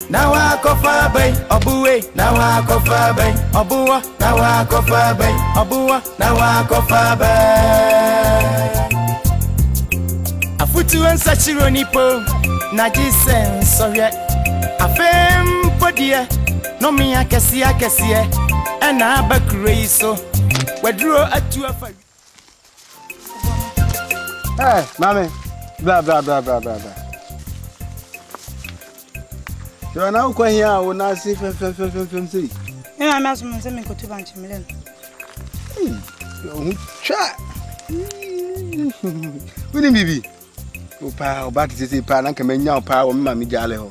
Now I coffee bay, Obuwe, now I coffee bay, Obua, now I coffee bay, Obua, now I coffee bay. A futu and Sachiro Nipo, Najisen, sorry, a femme podia, no me I can see, and I back race so. We drew a 2 of 5. Hey, mommy, blah. So now, when you are not safe, see. I'm asking me to go to Banch Milan. Chat. Wouldn't be. Oh, power, back to say, Pan, I can make now power, Mammy Jaleo.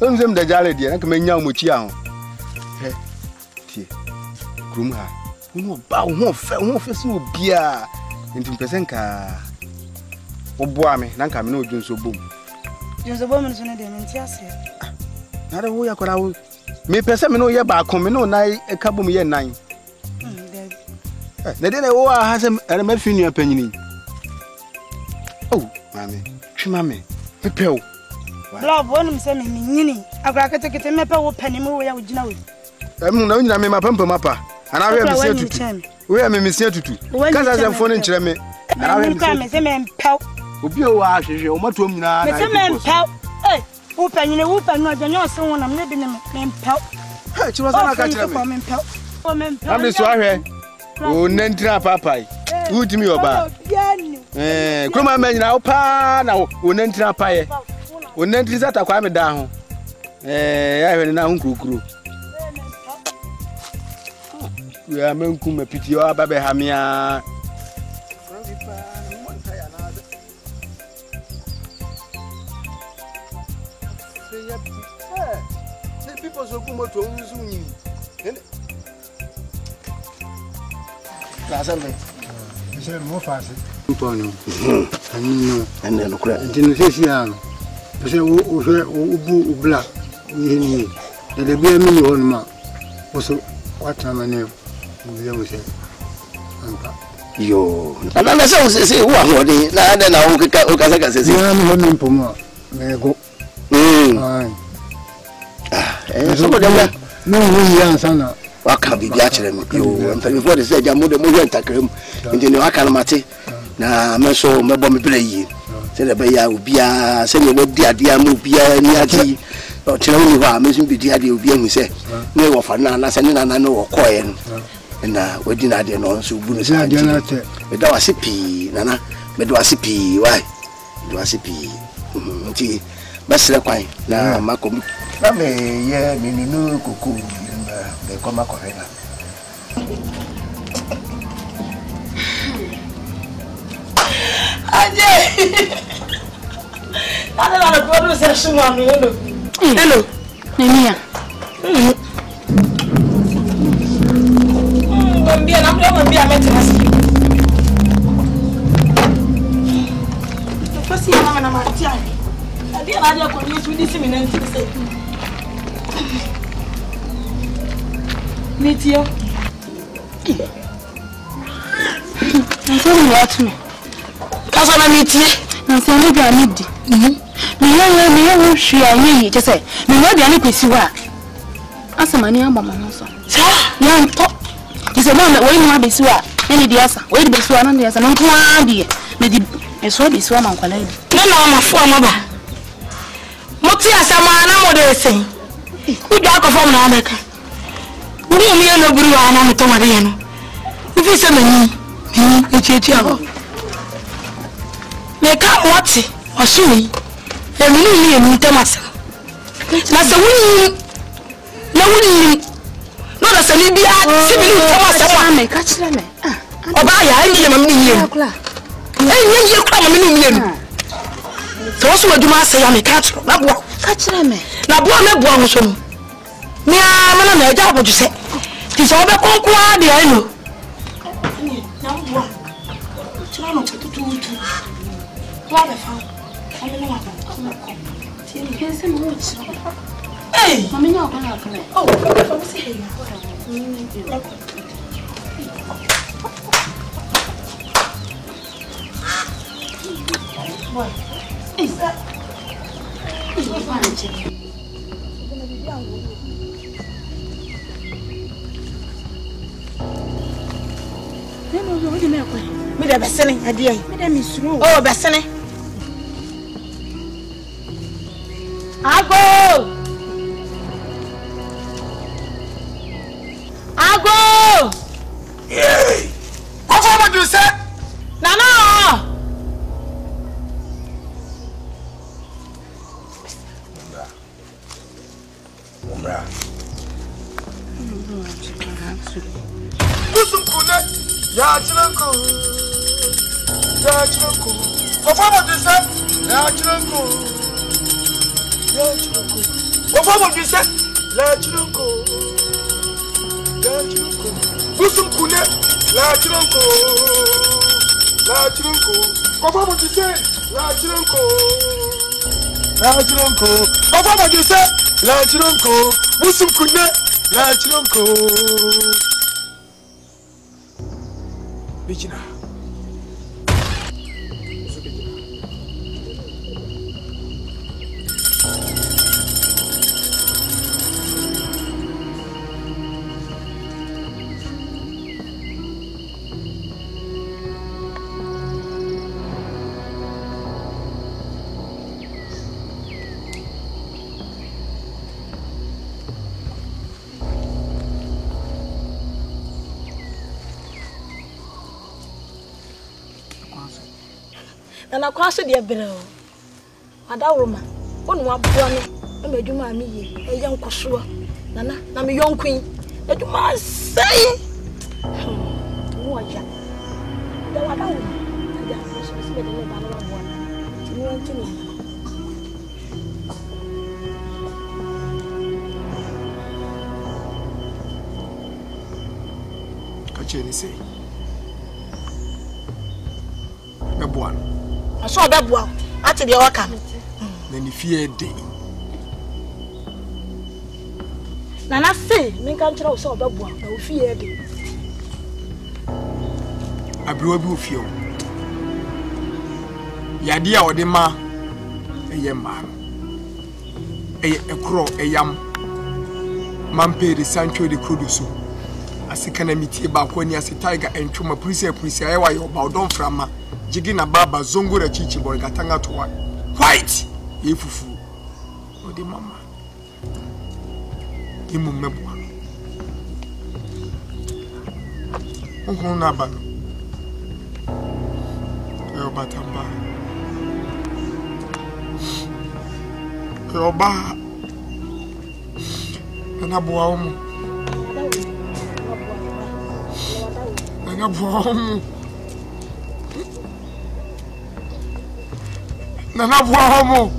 Don't them the Jolly dear, I can make now Muchiao. Hey, dear, Grumha. No bow, no face, no beer. Into Pesenka. Oh, boy, me, Nanka, no doing so boom. Just a woman's in a dementia. Not a way I could out. Me person no ye back come no night a couple year 9. The day I has a Melfinia penny. Oh, mammy, Chimame, a pill. Love one send me, I got to get a map of penny more with you. I'm knowing I made my pump mapper, and I will say to him. We are Monsieur Tutu. When I am phoning Cheme, and I will come as a man pout. Ubio washes your matumna, as a man pout. Open in a whoop and not the someone I'm living in pout. She was not a woman pout. I'm sorry. Oh, Nentra Papai. Who to me about? Come on, man, now, pa now, Nentra Paye. When Nentris at a crime down. I have an uncle crew. We are Menkum a pity or Baby Hamia. People so come to soon. Last Sunday, you said more fast. And then look at Genesis. You say, Ubu black, and the beer me on ma. Also, what time I name? Yo, and I say, what are they? Now, then I will get Okazaka says, I'm running for more. May I go? Some of them, no, young son. What can be actually you? And before they said, I'm the movie tackle and then I can't matter. Now, I'm so my bomb play. Say the Baya will be a sending no dear movie near tea. Or tell me why I'm missing the dear will be a say. No, for now, sending an anno coin. And we didn't have no so good as I did not. But that was a pea, Nana. But was a pea. Why? It was a pea. Tea. Best quite now, Macom. Mammy, yeah, me no cuckoo. They come back correct. I don't know what was that someone. Hello, Nina. I'm being a maintenance. The first year I'm a time. I didn't have to use with this imminent. Meet you. I'm telling you what me. That's what I meet you. I'm saying I need it. Me share just say. Me no be any kwesi wa. Asa mani amba manoso. Ya nto. He said no we no abesi wa. Any di asa. We di besi wa na di asa. No nko adi. Me di eso besi wa mankwala di. Na na ma fo amaba. Moti asa ma na mo de sen. Ku ja ko fo na ameka. Uri mi no buru wa na me to mare no. Ifi se mani. Echechi abo. Me ka wati osumi. Emini ni ntemasa. Na se wuni na wuni. No da se ni bia sibili ntemasa wa me ka kire me. Oba ya enye ma me yiem. Enye ye kwa ma me no yiem. So so aduma se ya me ka kire. Na bo ka kire me. Na bo me bo ho so no. Me a me na eja aboju se. Ti so be konkwa de ai no. Na bo. Tira no tutu. What the fuck? I don't know. Hey! Mommy, no, I'm not coming. Oh, I'm saying. What is that? Me da besene ade me da misuro oh besene ago Hey! What you say? Nana! Umra. Kusum kune ya chilanko. Ya chilanko. What you say? Ya chilanko. Ya chilanko. What you say? Ya chilanko. Ya chilanko. Kusum kune la chilanko. La chilanko. What you say? La chilanko. La chilanko. What you say? La chilanko. Kusum kune la chilanko. Bijina. Na kwaso de brɛ adawroma wonu aboa me amadwuma me yi ɛyɛ nkoso na me yɔnkun adwuma sai wo aja da wadawroma aja so se me de ne ba no aboa ti ni antini ka che ni sei me boa aso obeboa ati de waka na ni fie de na se me kan kyerɛ wo sɛ obeboa na wo fie de abrewa bi ofie o yade a ode ma eye ma no eye ekro eyam mampe de sancho de kroduso asika na mitie ba ko ni ase tiger entwoma polisi aye wa yo ba odon frama jigi na baba zongora chichi boy gatanga to white yefufu ode mama imu mebwa onko na ba yo batamba yo ba na boa omu na boa omu Nana boa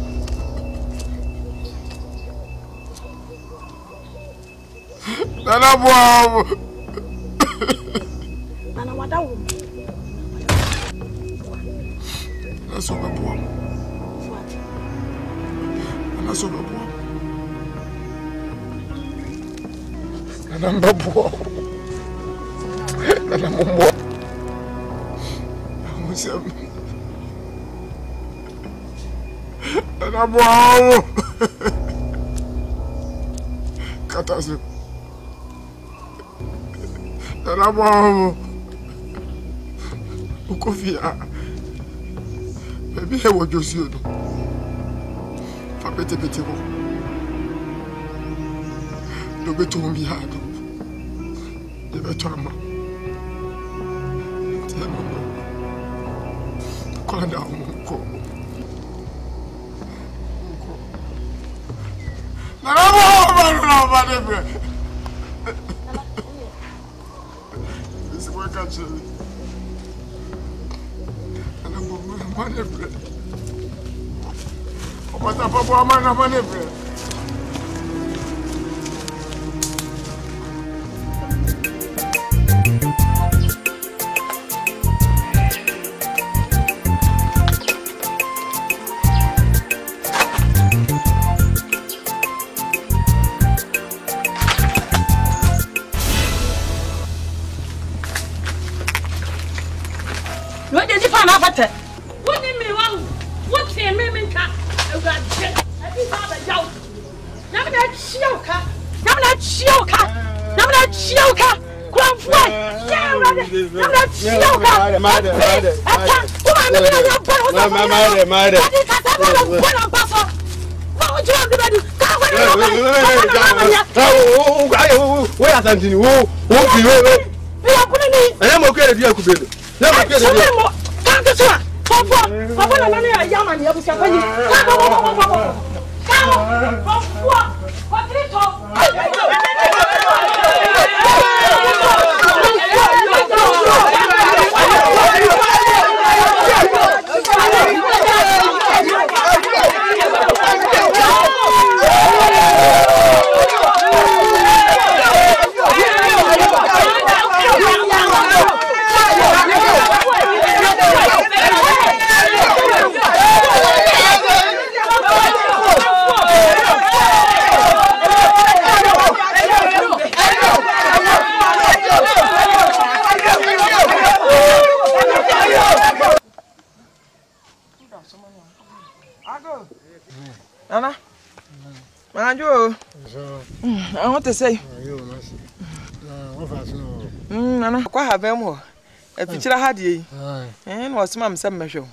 Nana boa Nana wadawo Nana so boa Nana so boa Nana boa Nana momo Musem Nana boa Katasu Nana boa Ukofia Baby he wo Josio no Fa pete ko Do beto mbi ha do De beto ama Temo Kola da ko Nana boa no ba This boy catch me. Manebre. Opata papo amana manebre. What did you find out about it? chioka. Namna chioka. Namna chioka. Kwamfwa. Namna chioka. Nana, Manjo, I want to say, Nana, quite have them more. A picture had ye, and was Mam some measure.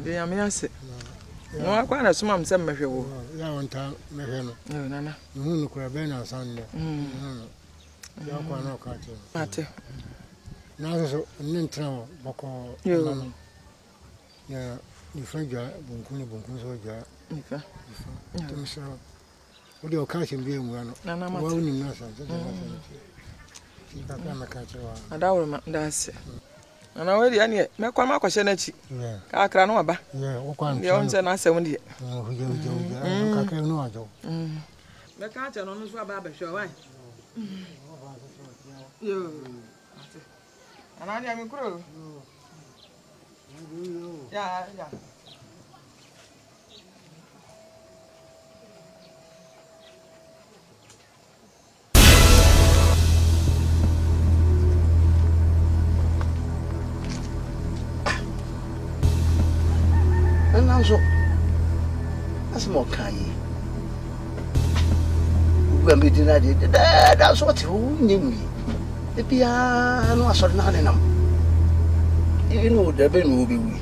They are me, no, I quite a smam some measure. One time, Nana, you could have been on Sunday. You are quite no catching. Matter. Now, so, Nintendo, Boko, yeah. You find your Bunkuni Bunkunsoja. What your catching being one? Nana, I'm not and I will that's it. And already, and yet, make one more question. I can't know about. Yeah, what owns an answer when you know. The catcher on this barber show, right? And I am a crew. Yeah. And also, that's more kind. When we did that's what you knew me. The piano was not enough. You know, the Ben will be we.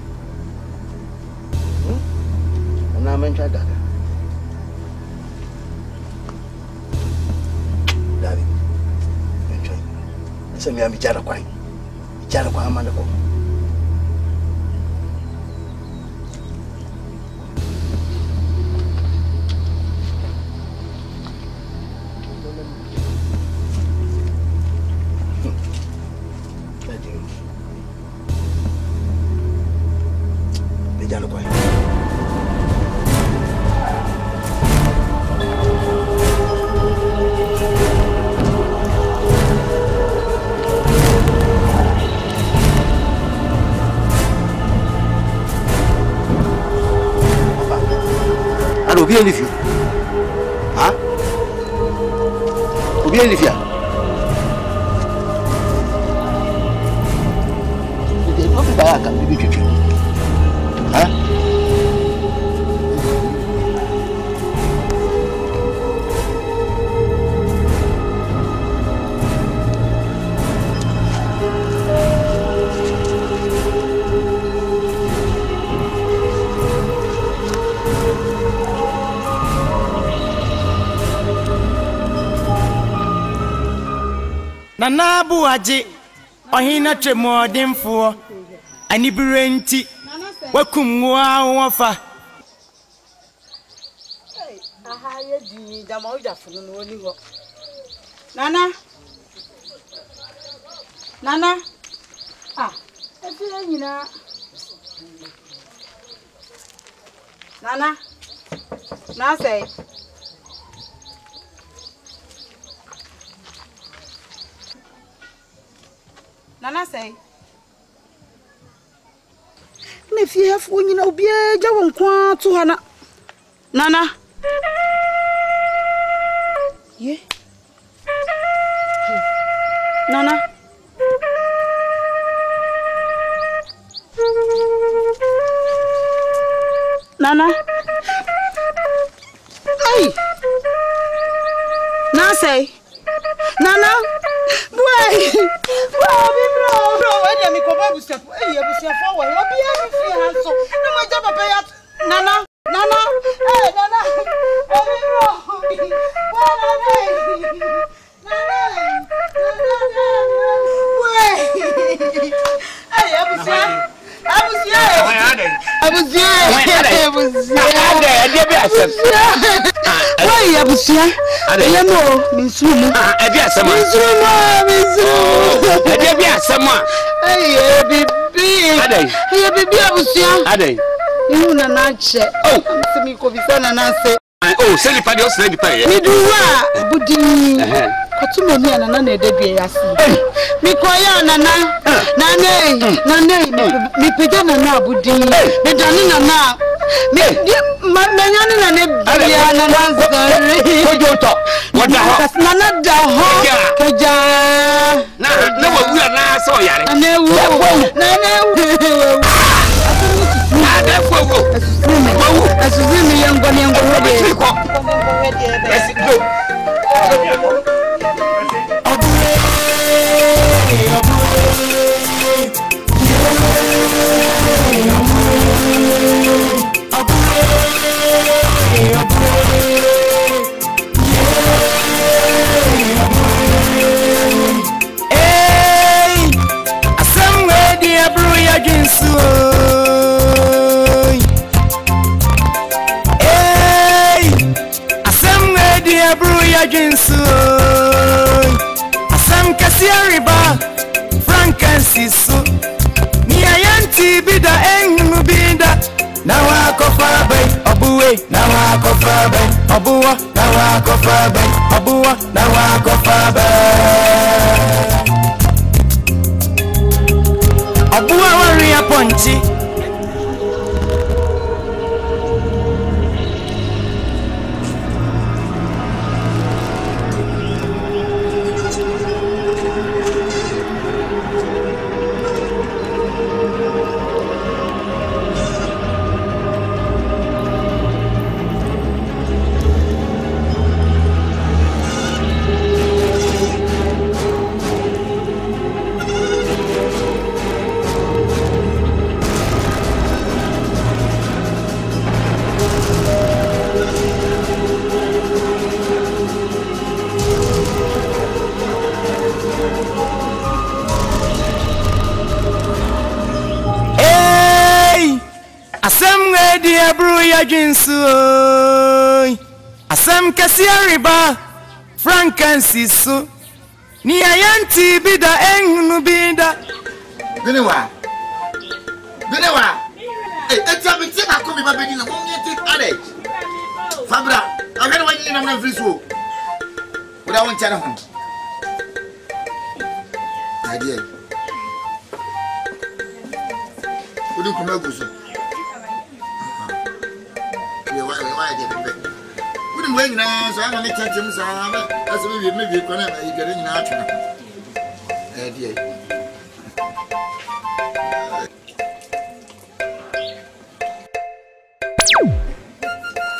And I mentioned that. Daddy, enjoy. Send me a Jaraquine. Jaraquine, Manako. Bien les filles. Hein? Ou bien les filles. Il faut que ça aille comme tu. Hein? Nana Buaji, Ohina Tremodin Ani Burenti, Wakum Wafa. Nana, Nana, ah, Nana, now say. Nana say. If you have one, you know, be a Jawan Quan to Hana. Nana. Yeah. Nana. Nana. Hey. say? Nana, boy, bro, when you come back, you step. Hey, you step forward. What be you handsome? No matter what pay up. Nana, hey, Nana, you na nache. Oh, semi ko bisana na se. Oh, send the party, send the party. Me do wa budi. Kotumo ni ana na edebie yasi. Me koya nana. Nane. Me pede nana budi. Me dani nana. Me nyane nane bia nana zari. Ojo to. What the nana da ho. Keja. Na wo wu na so yare. Nane wu. Asam kasia riba Frankensiso ni ayanti bida ennu bida na wa kofa bay obuwe na wa kofa bay obuwa na wa kofa bay obuwa na wa kofa bay obuwa wari aponchi Jinsu Asam kasia riba Frankensiso ni ayanti bida ennu bida Benewa etia beti na ko mi ba bedi na mo nyeti ade Fabra agana wanyi na na friso Oda won chana ho Adie Odu kuma guso Wouldn't wait now, so I'm going to touch him. That's maybe you're going to get in out.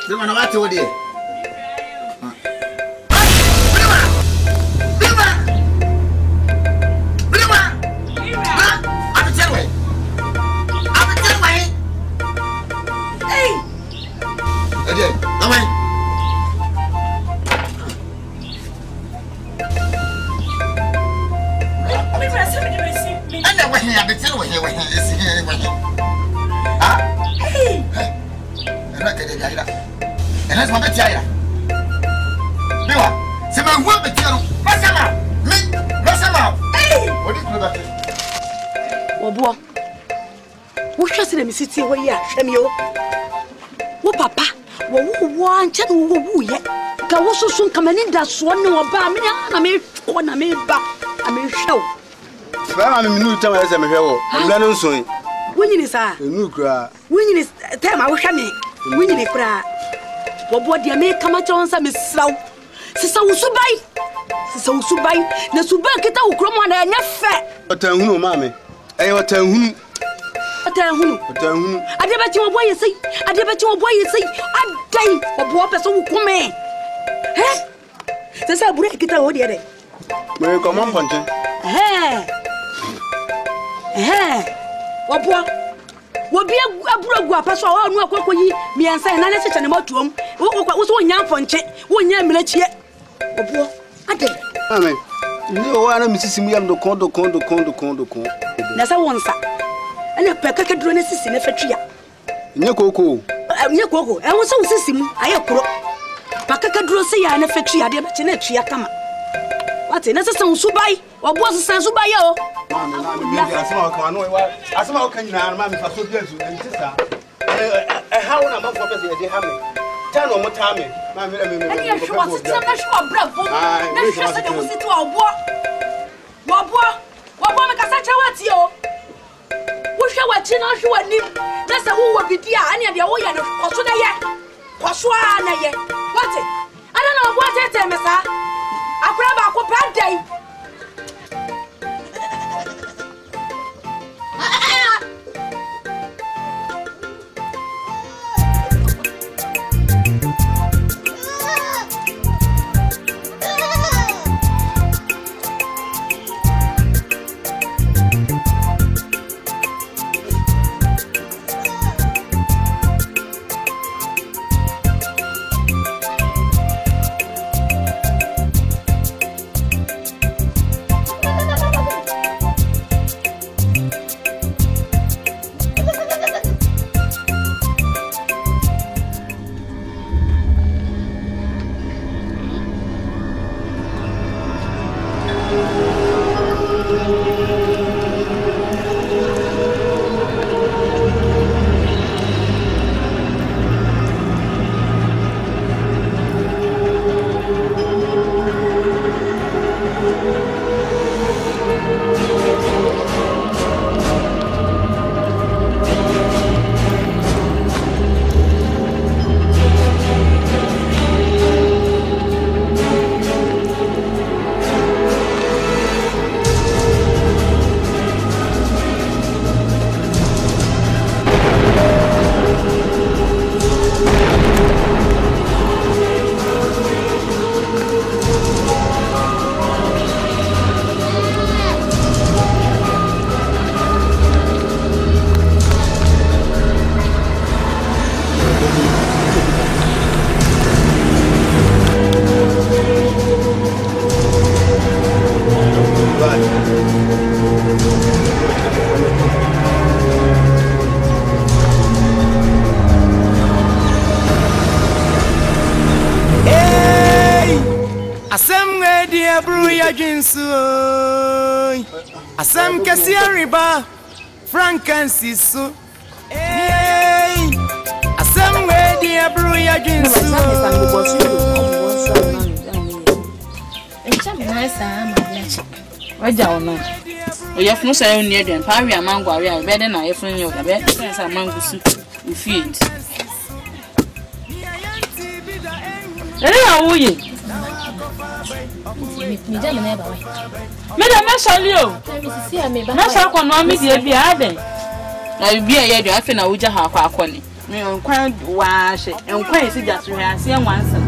You want to watch over there? City where you are, Wo papa, wo nche no wo ye. Ka wo so so nka mani da so ne wo ba me na me ko na me ba, na me hwew. Ba ma me nu tama ese me hwewo. Nla no nso yi. Wonyini sa. Enu kura. Wonyini tema wo hwa me. Wonyini kura. Wo bo de me kama che wonsa me sraw. Sisa wo subai. Sisa wo subai. Na subai kita wo kromo na nya fe. Otanhunu ma me. Eyo otanhunu. Otanhunu. Adebati wo boye sei. Adebati wo boye sei. Adai wo bo pese wo kume. te say break kita wo de dey me come on ponche Obo wo bi aburagu apaso a nu akokoyi miensa na ne cheche ne motuom wo so nya mfonche wo nya mlechie obo ade amen ni o ana misisimu yam do kon na sa wonsa ene pekeke duro ne sisi ne fatria nye koko e wo so sisimu aye kuro pakeke duro se ya ne fatria de be che na atria kama wate na sesa usubai obo sesa usubai o asema o kanyina ma me faso biazu ntisa how na ma focus ye de ha me tan o mota me ma me e hwe wate tena na hwe bravo na hwe se de wo situ obo me kasa che wate o wo hwe wate na hwe wanim na se wo wo bidia ane de wo ye no koso na ye koso a na ye wate ana na obo tete me sa akura ba ko padai Asam kasia riba frankincense so asam we dia bru ya jinsu encha nice ama leche waja ona oya funu say oni eden pa wi amango awi a be de na yefun yo ga be say amango su we feed awuye mi jam na ba we me da me shali o na sha ko no mi die bi ade na bi e ye afi na wuja ha akwa akoni me nkwan wa hye nkwan esi ja so hwe ase enwansa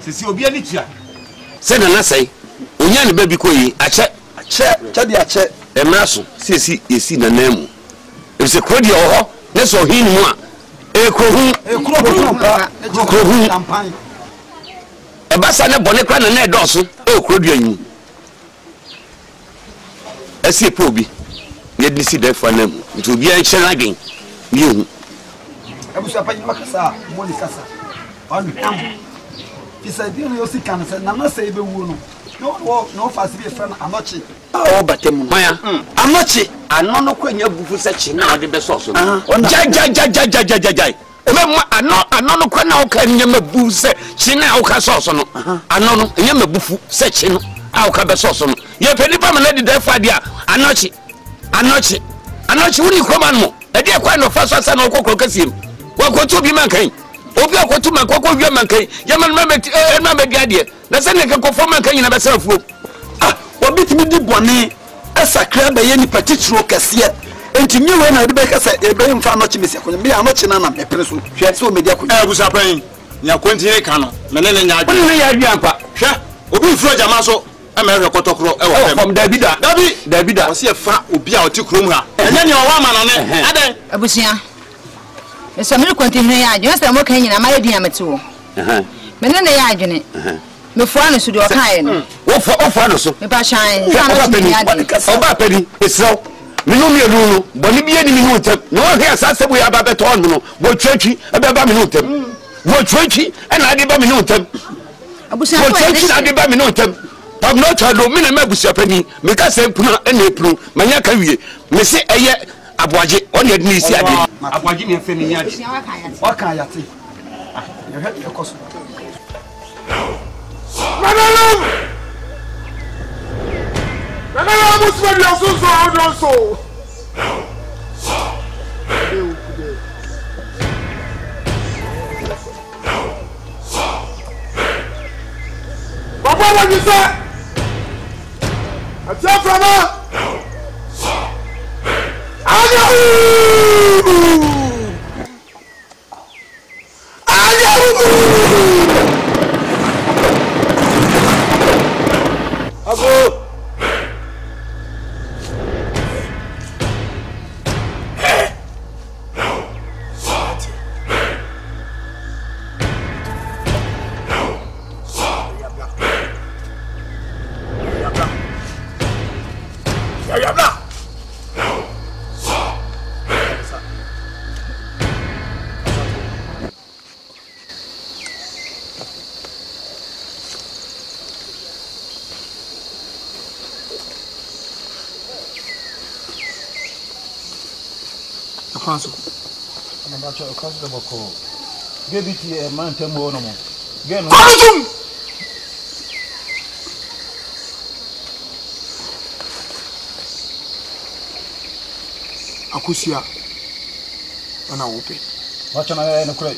Sisi obi ani tia. Se na na sai. Onya ne baby koyi ache Chadi ache. Emraso sisi esi na namu. Ebise krodi oho ne so hin mu a. Ekrohu Champagne. Ebasa ne bone kra na edoso. Krodi anyu. Esi epo obi. Ye disi defo namu. Nti obi an chere again. Ni ehu. Ebusa pa makasa, moni kasa. Anu am. Fisa bi no yosi kan se na say be wu no. No fast be friend anochi. O batem no. Maya. Anochi. Ano no kwanya bufu se chi na de be so so. Ja. Eme ano no kwa na oka nyama bu se chi na oka soso no ano no nyama bufu se chi no a oka be soso no ye pedi pa na di da fa dia anochi woni kroma no e dia kwa no fa so asa na okokro kasiem wa kwotu bi man kan obi akwotu man kokko wi man kan ye man ma be dia de na se ne ka kofo man kan nyina be sa fuo obi timi di boni esakra be ye ni patitro kase enti nyewe na de be kase e be mfa no chimese ko me anochi na me pere so hwe so media ko busa pan nya kontine ka no me ne nya adwe ne ya adwe ampa hwe obi furo jama so e me hwe kotokro e wo fam from Davida o se fa obi a oti krom ha enye ne o wa ma no ne adan abusia eso me kontine ya adwe se mo kan nyina ma yadua mete wo me ne ya adwene me fo anu so de o kan no wo fo anu so me pa shan oba pedi esro minu mienu boni bie ni minu tem no he asase bo ya ba beto on no bo twatwi e be ba minu tem bo twatwi e na ade ba minu tem abusia bo twatwi na ade ba minu tem pam no chado me na mabusia pani me ka se puna e na epru manya ka wie me se eye aboaje on ye ni si ade aboaje me fe ni ade waka yate ye hwe ye koso Nana muswe dia so. Papa la gisa. Atia frama. Afanso. Anabacho okaso boko. Gebiti e man tembo no mo. Geno. Konusum. Akusia. Ana wope. Wacha na yeye nukule.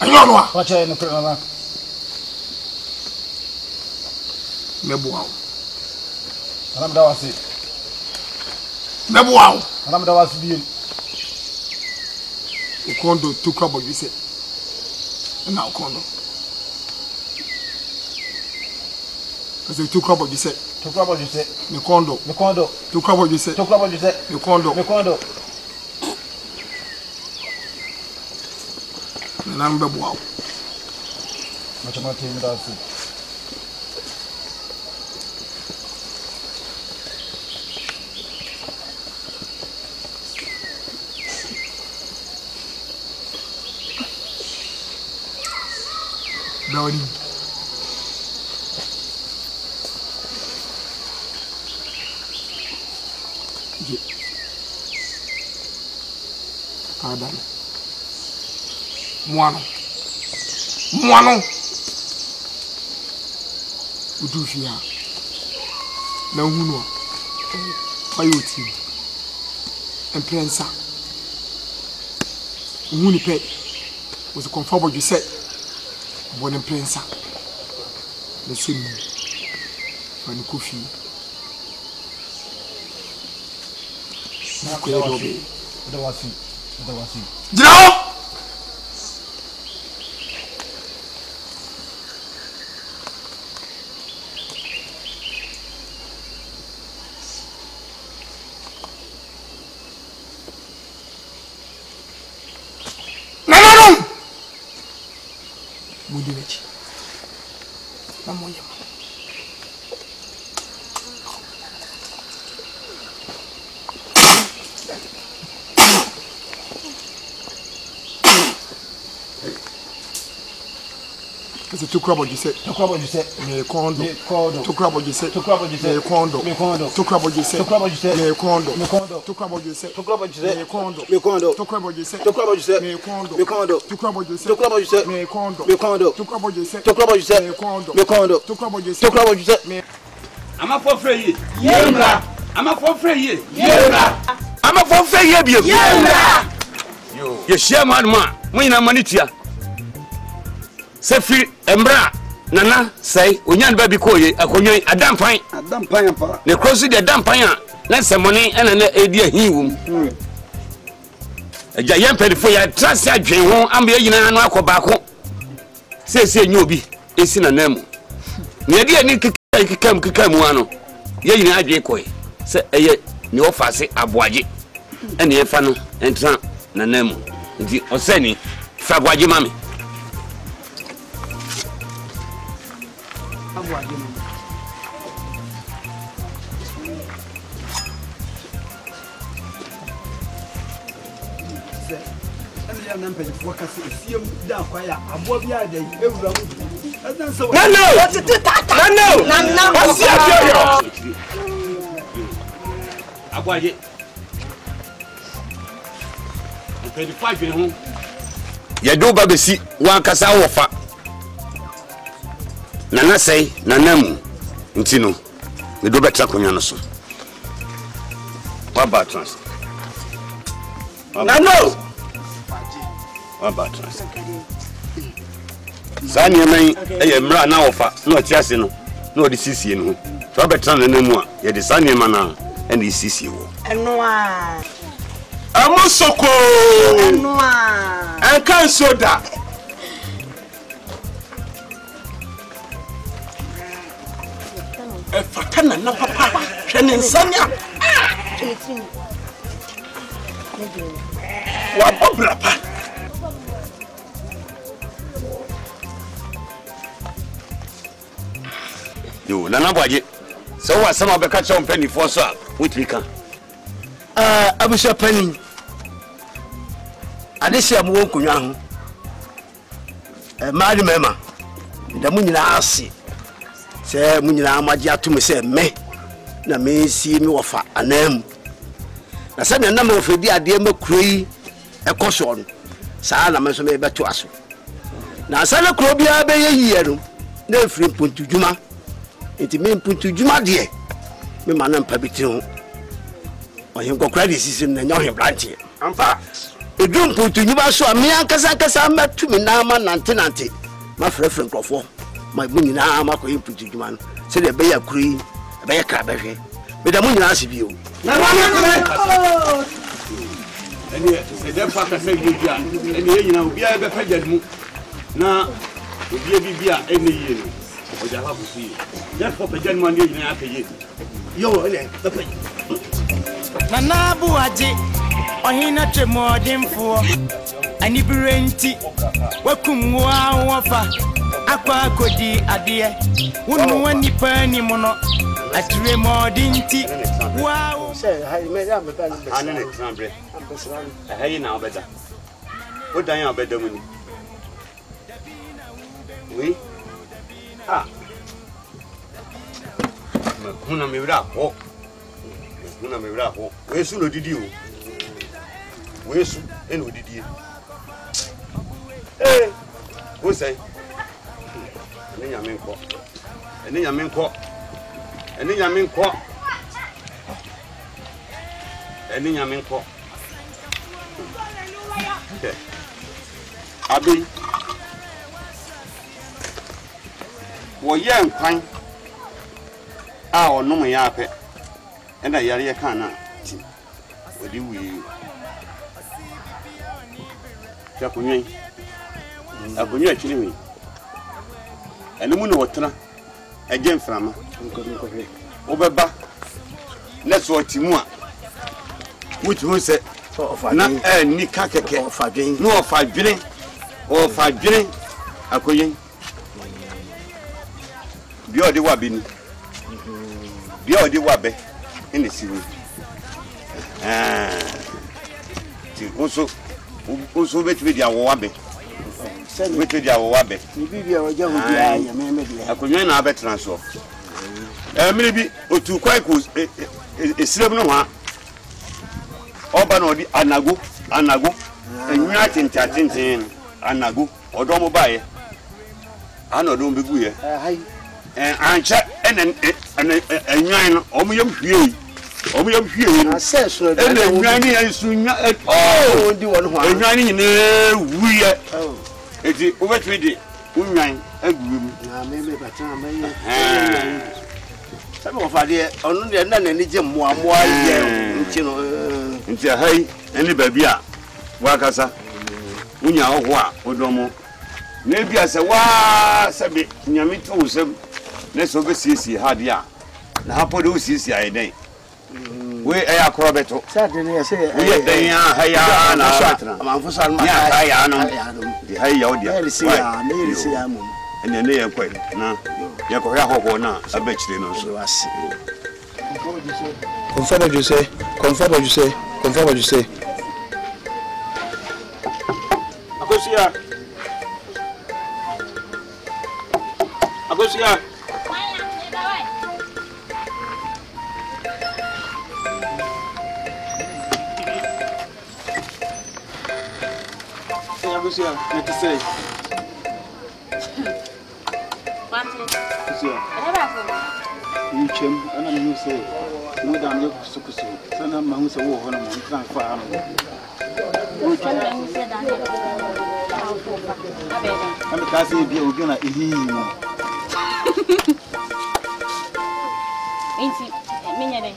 Anyonwa. Wacha yeye nukule na. Mebuao. Anamda wasi. Mebuao. Anamda wasi bi. Ukondo tukwa bogise. Na ukondo. Kasi tukwa bogise. Tukwa bogise. Mikondo. Tukwa bogise. Mikondo. Na mbebuao. Wacha mati mda wasi. Dawani. Je. Adam. Mwano. Udufia. Na hunu. Fayoti. Emprensa. Hunu pe. Was comfortable you said. Bon prince le sunu fan kofi na ko yobe da wasi jao Mudilechi. Pamoja. c'est tout quoi bon c'est mais kondo tout quoi bon c'est mais kondo tout quoi bon c'est mais kondo tout quoi bon c'est mais kondo tout quoi bon c'est mais kondo tout quoi bon c'est mais kondo tout quoi bon c'est mais kondo tout quoi bon c'est mais ama for free yemra ama for free yemra ama for free yebiem yemra yo ye share man ma muina manitia sefi embra nana sai onyan ba bi koye akonyon adampan pa ne krosi de adampan a na semoni ena na edi ahiwum eja yempedifo ya trase adwen ho amba yina no akoba ko sese nyobi esi na namu ne edi ani kikam ano ye yina adwen koye se eye ne ofase aboaje ene efa no entra na namu ndi oseni fa aboaje mame Agwaje. Mpedi fagwe ho. Ya do ba besi wan kasa wofa. Nana sei nanamu ntino. Me do betra konwa no so. Wa ba trans. Nano. Wa ba trans. Sani emen eye mra na wofa na o tiase no. Na o di sisie no. So betra nanamu a ye di sani ema na and the CC wo. Enwa. Amosoko. Enwa. Ankan soda. Fatana na papa. Hwene nsanya. Wa bobrapa. Yo, nana boaje. So what some of the catch on penny for so which we can. Abusha penny. Adesi amu kunwa ho. Mari mema. Da mu nyina ase. Se mu nyina amaji atum se me na me si mi wofa anam. Na se na ma ofedi ade makuroi ekoso no. Saa na me so me beto aso. Na sa na kuro bia be yeyie no. Na efiri mpuntu djuma. Enti me mpuntu djuma de. Me manam pabiti ho. Ohin kokra de sisim na nyohe branche. Ampa. Edum mpuntu djuma so me ankasa matumi na ama nante. Ma frefre nkrofo. Ma bunyina ma ko mpuntu djuma no. Se de be yakuri, be yakra behwe. Me da munyina asibio. Na eni se dem fa ka se bibia eni yina obia be pagya mu na obia bibia eni yie no oja ha busi dem fa pagya mu ande yina akaye Yo ele be Na na buaje ohina twemodemfo ani brenti wakumwa wafa akwa kodi ade wonu wani pani mono atire modinti wow say hi me ya me ban be anene trambre ahayi na obeda odan ya obeda mu ni oui ah huna me wira ho wesu no didi o wesu eno didi o say eni nyamenko okay abi wo ye nkwan a onum ya ape enda yare ye kan na ti odi wi ya kunyen akunyen chini wi enum no wotena eje mframa obeba let's watch mu a which one say na ni ka keke no ofa dwene akoyen bi odi wa bi ni bi odi wa be ni siwi ti also betwe dia wo wa be Wetu dia wo wabe. Ni bibia wo jahu dia ya me dia. Akonwa na abetran so. Mmiri bi otu kwai ku esirem no ha. Oba na odi anago enwa tintatintin anago odo bae. Ana odo mbegu ye. Hai. Ancha enen enwan no omuyem hwie. Omuyem hwie no. Aseso de. Enwan ni ensunya oh di won ho. Enwan ni ne wuye. Oh. Eti obetwidi unwan agurum. Na me batan me. Sabe o fade onu de na nani je moa ye nti no nti hai eni baby a wakasa unya ho a odomo na bia se wa sabe nyame to usem na so be siesie hade a na hapo de usiesie ayeden we aya krobeto sade ne se we den ya haya na shatna amanfo sal ma ya haya no di haya odia me se ya mum ene ne ye kwai na ye ko ya ho na abechire no so confirm what you say. Agosia. Agosia, what to say? You came and you say, no damn you sukusu. Sana mahusa wo hono mo transfer am. Am ka say bi obi na ehi mo. Enti menya den.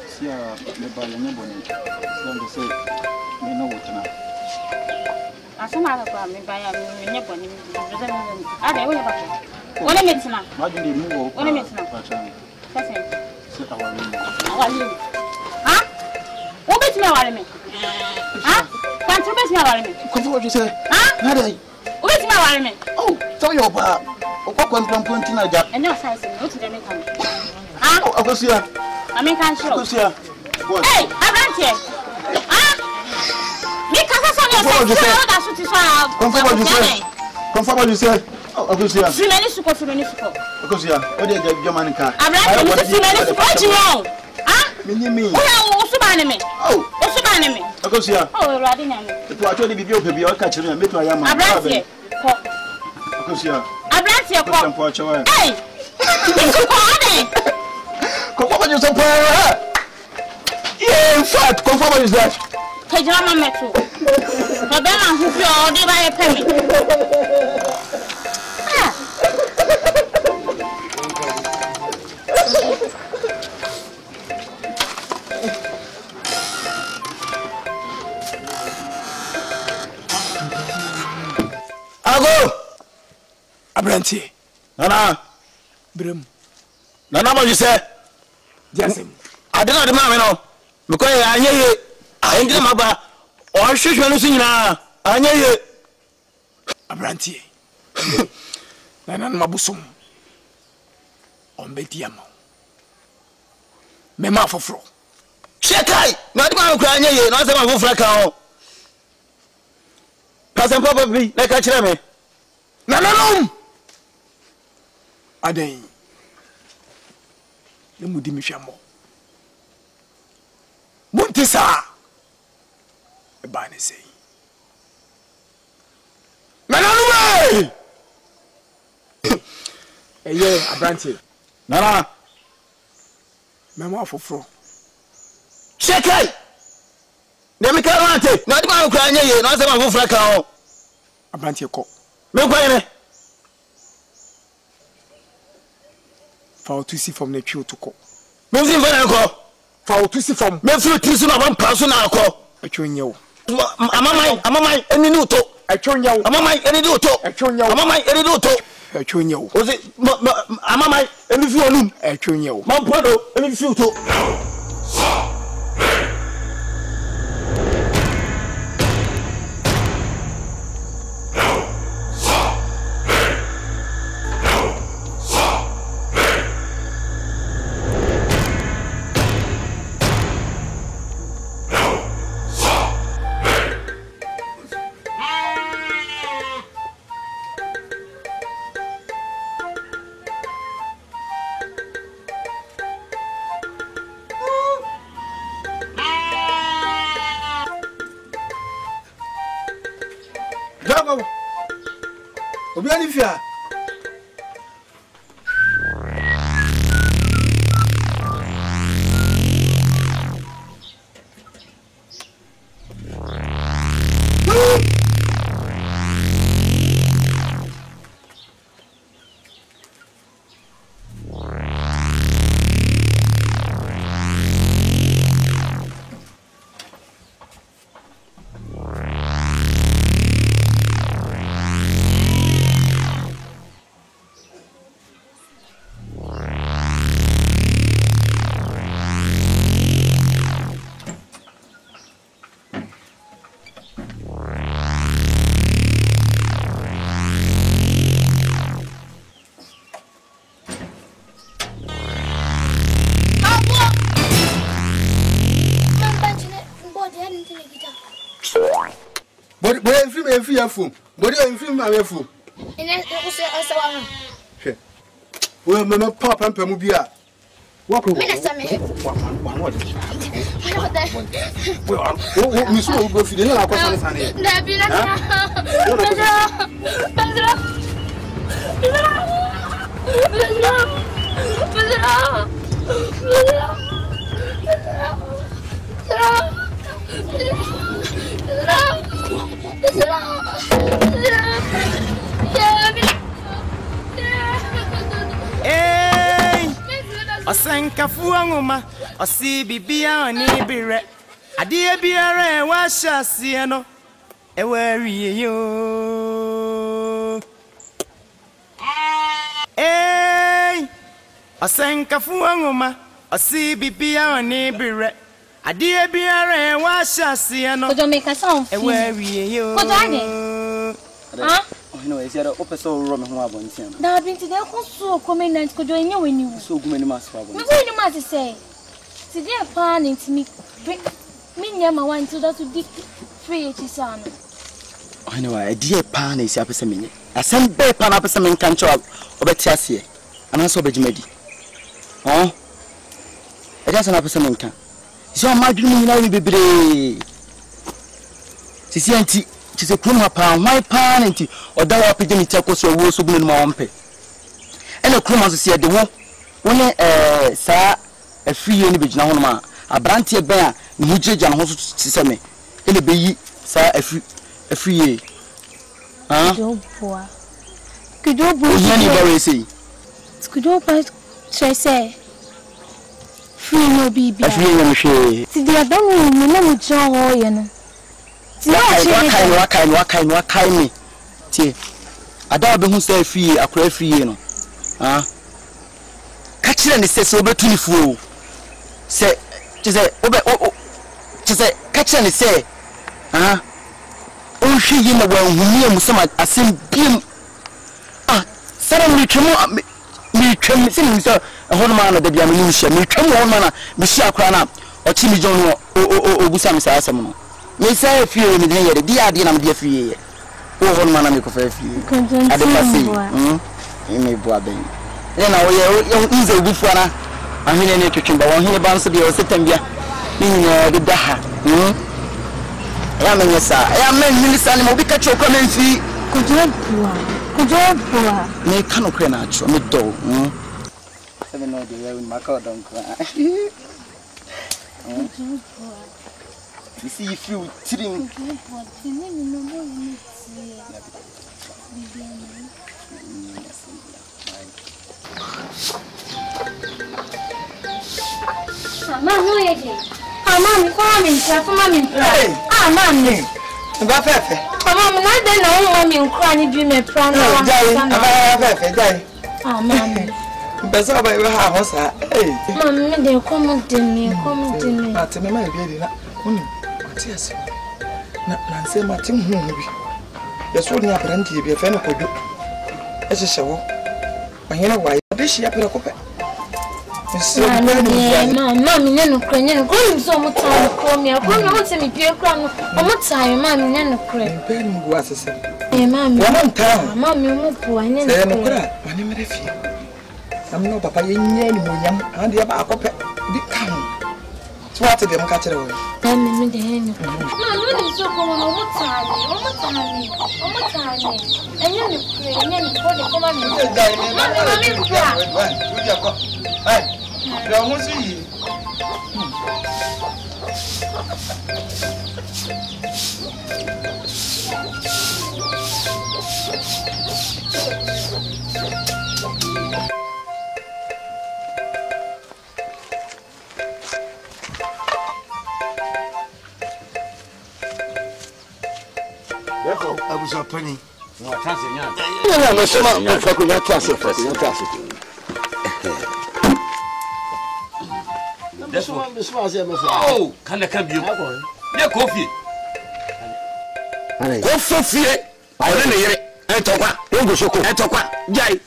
Sia me ba le nyeboni. Sia say me no wotna. Asama ka me ba ya me nyeboni. Ada wo ya ba. Wona metina. Ma di mu wo. Wona metina. Kase. Awali. Ha? Wo beti me awale me? Ha? Kwantu beti me awale me? Kwantu what you say? Ha? Nada. Wo beti me awale me? Oh, tell your ba. O kwa kwantu na ja. Ene o size me, o ti de me kan. Ha? Oh, Agosia. Ame kan show. Agosia. Hey, Abrantie. Ha? Mi kasa so ni o say, o da so ti so a. Confirm what you say. Oh, Agosia. Fimeni suko. Agosia, o de German ka. Abrantie, mi fimeni suko ji won. Ha? Minimi. O so ba ne me. Oh, o so ba ne me. Agosia. Oh, Radi nyame. To ato de bibi o pebi o ka kire me to ayama. Abrantie. Ko. Agosia. Abrantie ko. Tempo achewa. Hey! Suko ade. Confirm what you say. Yeah, in fact, confirm what you say. Kejira ma meto. Ko be ma hu fi o de ba ye pemi. Ago! Abrantie. Nana! Brem. Nana, what you say? Jasim. I don't know the man, no. Because I hear you. I ain't my bar. Or should you listen now? I hear you. Abrantie. Nana mabusum. Ombetiamo. Mema fofro. Shekai! Not the man crying here, not the man who frack. Cousin Papa be like a chame. No. Aden. Le mudi mi chamo. Montesa. E ba ne sei. Nana. Eye Abrantie. Nana. Memo afofro. Shekai! Dem ka rante, not the man crying here, not the man who frack. Abrantie ko. Me kwanye. Fa otusi from the trio to ko. Me fi fa ko. Fa otusi from. Me fi otusi na ban paso na ko. Atwo nyewo. Amamai eni ni uto. Atwo nyewo. Amamai eni di uto. Atwo nyewo. Amamai eni di uto. Atwo nyewo. Ozi amamai eni fi onum. Atwo nyewo. Mampodo eni fi uto. Obi ani fia. Free phone. Body in free my phone. And then it was a well, Mamma Pop and Pamubia. Walk away. Miss Will go for the other person. Hey, Osenka fuanguma, osi bibia oni bire. Adie biare wa shasie no. Eweri yo. Hey, Osenka fuanguma, osi bibia oni bire. Adie biare wa shasie no. Kojo make a sound. Eweri yo. Kojo ade. Ah? No, is there open so room who are born? Now, been to the so comment could join you when you so many mass. What do you must say? Today, planning to me, Minyama want to dig 3 son. I know a dear pan is a person. I sent bay pan up a salmon cancer of a chassis, and also Benjamin. Oh, it doesn't have a salmon can. So my dream will be brave. CCNT. She's a crumma pan, my parent, or that epidemic tackles your woes of Monpe. And a crumma said the one, sir, a free individual, a branty bear, Nujaj and Hosu Sisame, and a baby, sir, a free year. Ah, could you both say? Could you both say? Free no be a free no shade. The other woman, John. Waka me. Tie. Ada be hu say free akura free no. Ah. Ka kire ne se obetu ni fuo. Se say ka kire ne say ah. O hwe yi na wan huni amusama asem biem. Ah, sare mi twemo mi twem se ni so ho no ma na da bia me ni hye mi twem ho no na mi hye akura na o chi mi jon o busa mi sa asem no. Me say a few in the year, the idea of the free. Oh, one man, I make a free. I don't see. You may board them. Then I easy before I mean, any kitchen, but one here bounce to be a September in the Daha. I am in sir. I am in Minister and we catch your community. Could you make canoe cranach on the door? I don't know the way in my car don't cry. You see if you sitting. Mamma, Yes. Nancy Martin, yes, only a plenty be a fan of good. As a show, I hear why this she appear. Mammy, no crane, going so much time for me. I couldn't send me beer crown or what time, Mammy, no crane. Ben was a say, Mammy, one time, Mammy, I never I'm no papa, young, and the about big come. So what the them catch away? Then me the hen. No, no, so come on, what time? And you for the command. Hey, don't see. I was a penny. What chance in yan? Yeah, no, some of fucking your class of fucking your class. Oh, can I come you? Yeah, coffee. Coffee. I don't hear it. And talk and talk. Jai,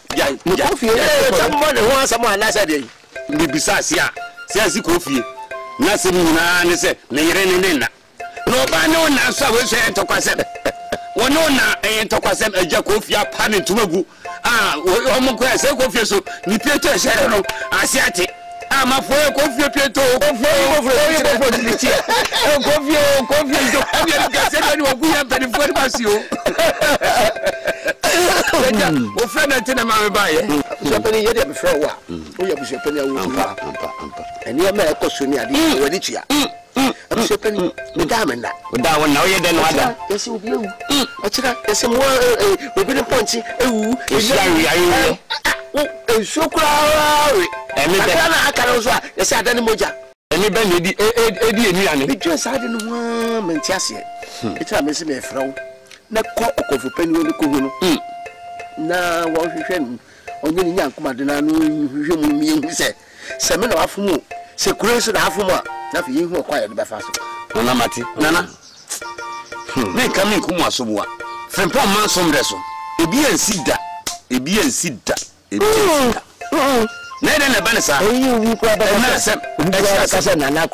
coffee. Someone who has someone last day. Besides, yeah, says coffee. Nothing, I say, Nina. Nobody knows how we say to Quasem. One owner ain't to Quasem a Jacofia pan into Magu. Ah, Omoka, say coffee, so Nipeto Shadow, Asiati. I'm a four coffee, Pieto, coffee, friend, I tell my buyer. Somebody yet before a while. We have a penny, and your man question, I'm shipping the diamond. But that one now you don't want that. Yes, you will. There's some more. We've been punching. Oh, so crowded. And I can also, yes, I don't know. And you been Eddie, just I didn't want Manchester. It's a missing a frown. Not cock of penny on the Kuno. Now, what you can only young Madonna, you say, Semen of Fumu, say, Chris and Halfuma. Nothing you were quiet by fast. Nana Mati, Nana. Make coming Kumasua. From Pom Manson Resso. A beer and Sida. A beer and Sida. A beer and Sida. Ned and a Banasa. You grab a massam. And a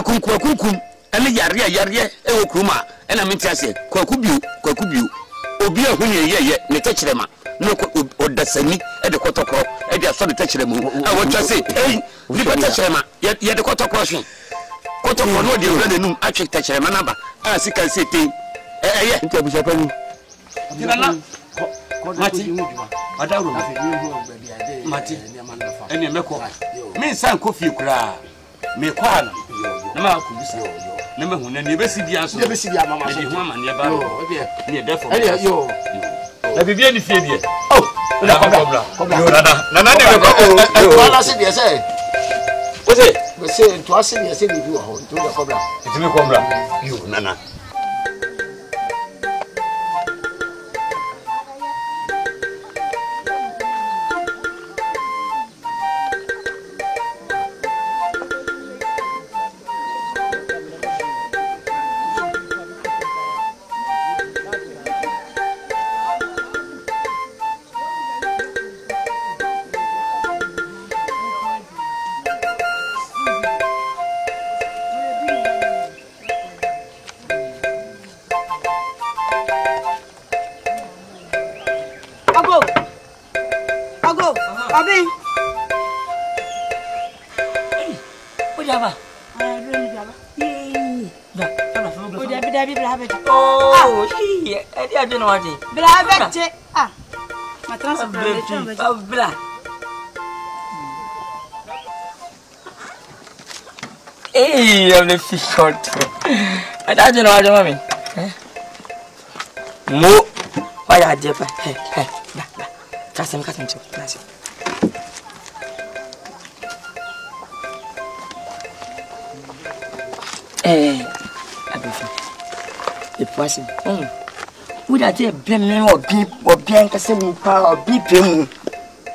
Kukum. And a Yaria, a Kuma. And a Mintasi. Kokubu. Obia when ye touch them. No, or the semi at the quarter crop, and just started touching them. I want to say, hey, we better touch them, yet the quarter crossing. Quarter for no, you really know, actually touch them, number. As you can say, eh, it was a penny. Mati, and your Meko. Me, son, coffee, cry. Me, Kwan. Never who never see the answer. Never see the mamma, near death. I be bien failure. Oh, Nana, say, what's it? We say to us in the city, you are to the cobra. It's me, Cobra. You, Nana. Hey, I'm the fish short. I don't know what you mean. Mo, why are you? Hey, trust him, trust him. Eh, the person. Would I tell Benny or Bianca sending power or beeping?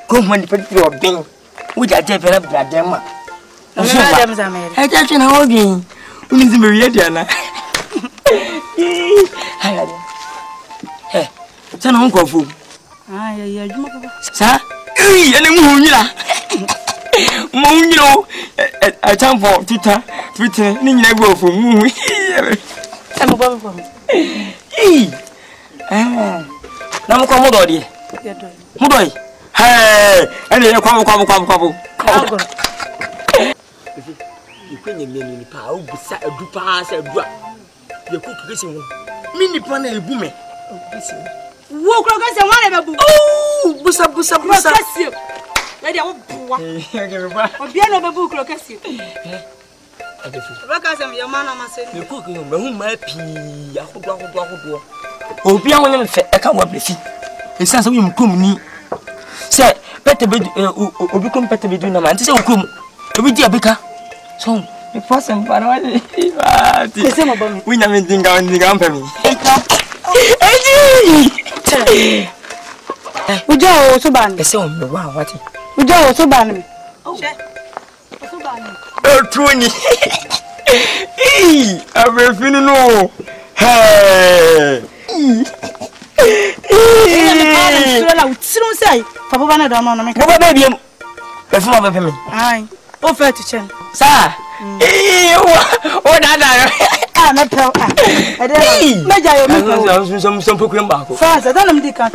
Come when the people are being. Would I tell Benny? I don't know how being. Who is Maria Diana? Hey, son of Uncle Fu. Ah, yeah, sir. And Munyo, I time for Twitter, Nina go for Moo. I'm a bubble for me. Now, come on, dear. Hey, and you come. You couldn't mean power, do pass a drop. You could listen. Mini plan a woman. Walk across a one. Oh, Bussa. Lady, I will be another book. Look at you. Because I'm your man, I'm saying, you cook whom my pea. Oh, be on I can't work with you. It sounds like you come. Say, better be become better be doing a man. So come. We dear Becca. So, the person, but we never think on the company. We do also ban the song. Wow, what? We do also ban me. Oh, Tony. I will finish. No. Hey. Say, Papa, I don't know. Papa, baby, that's not me. Aye. Oh, 30 chen. Sir. Oh, Nana. I'm not proud. I don't know. Some program back. Fast, I don't know. Can't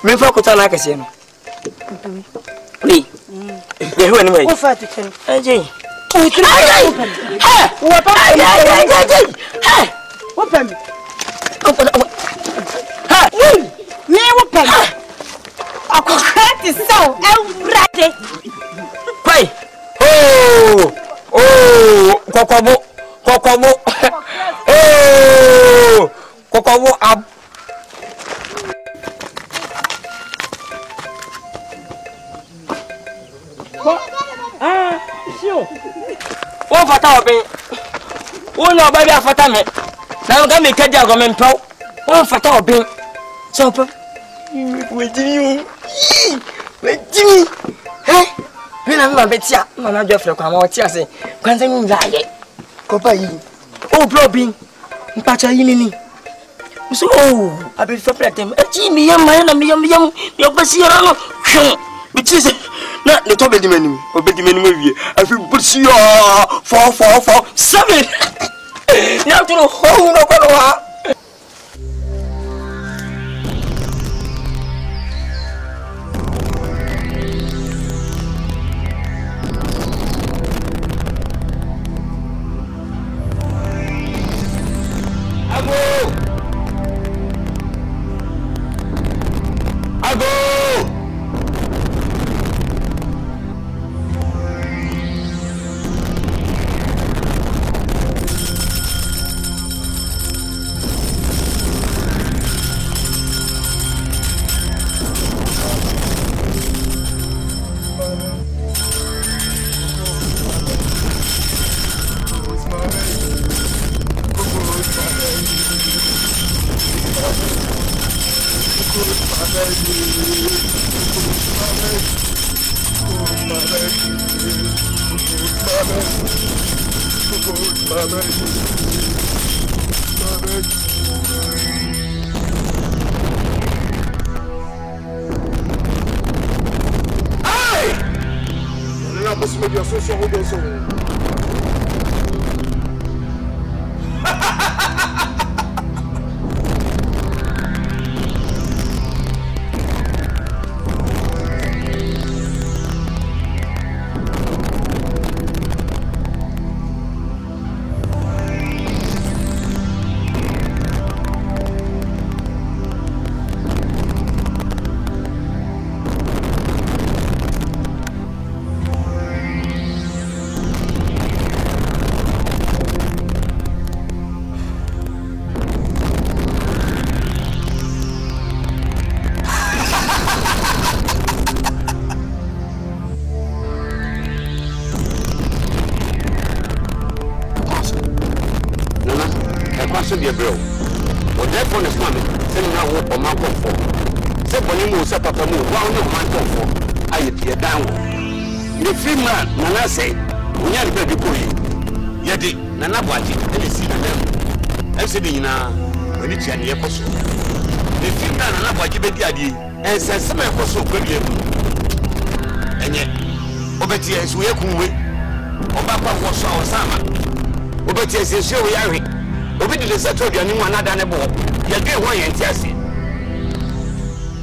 me focus on like I say. Please. Anyway. Oh, 30 chen. Hey. Open. Me open. I could hurt this so every Quay. Oh, Kokomo. Oh, Kokomo up. Sure. What for talking? Oh, no, baby, I for me. Now I'm going to make a government pro. Oh, for talking. So, with you. Hey, when I'm a bit young, I'm just from our tears. Can't say, Copa, oh, probing, Pacha Yini. So, I'll be for them. A Jimmy, young man, and young, your Bassiano. Which is not the top of the menu, or the menu. I feel pussy 4, 7. Now to the whole no.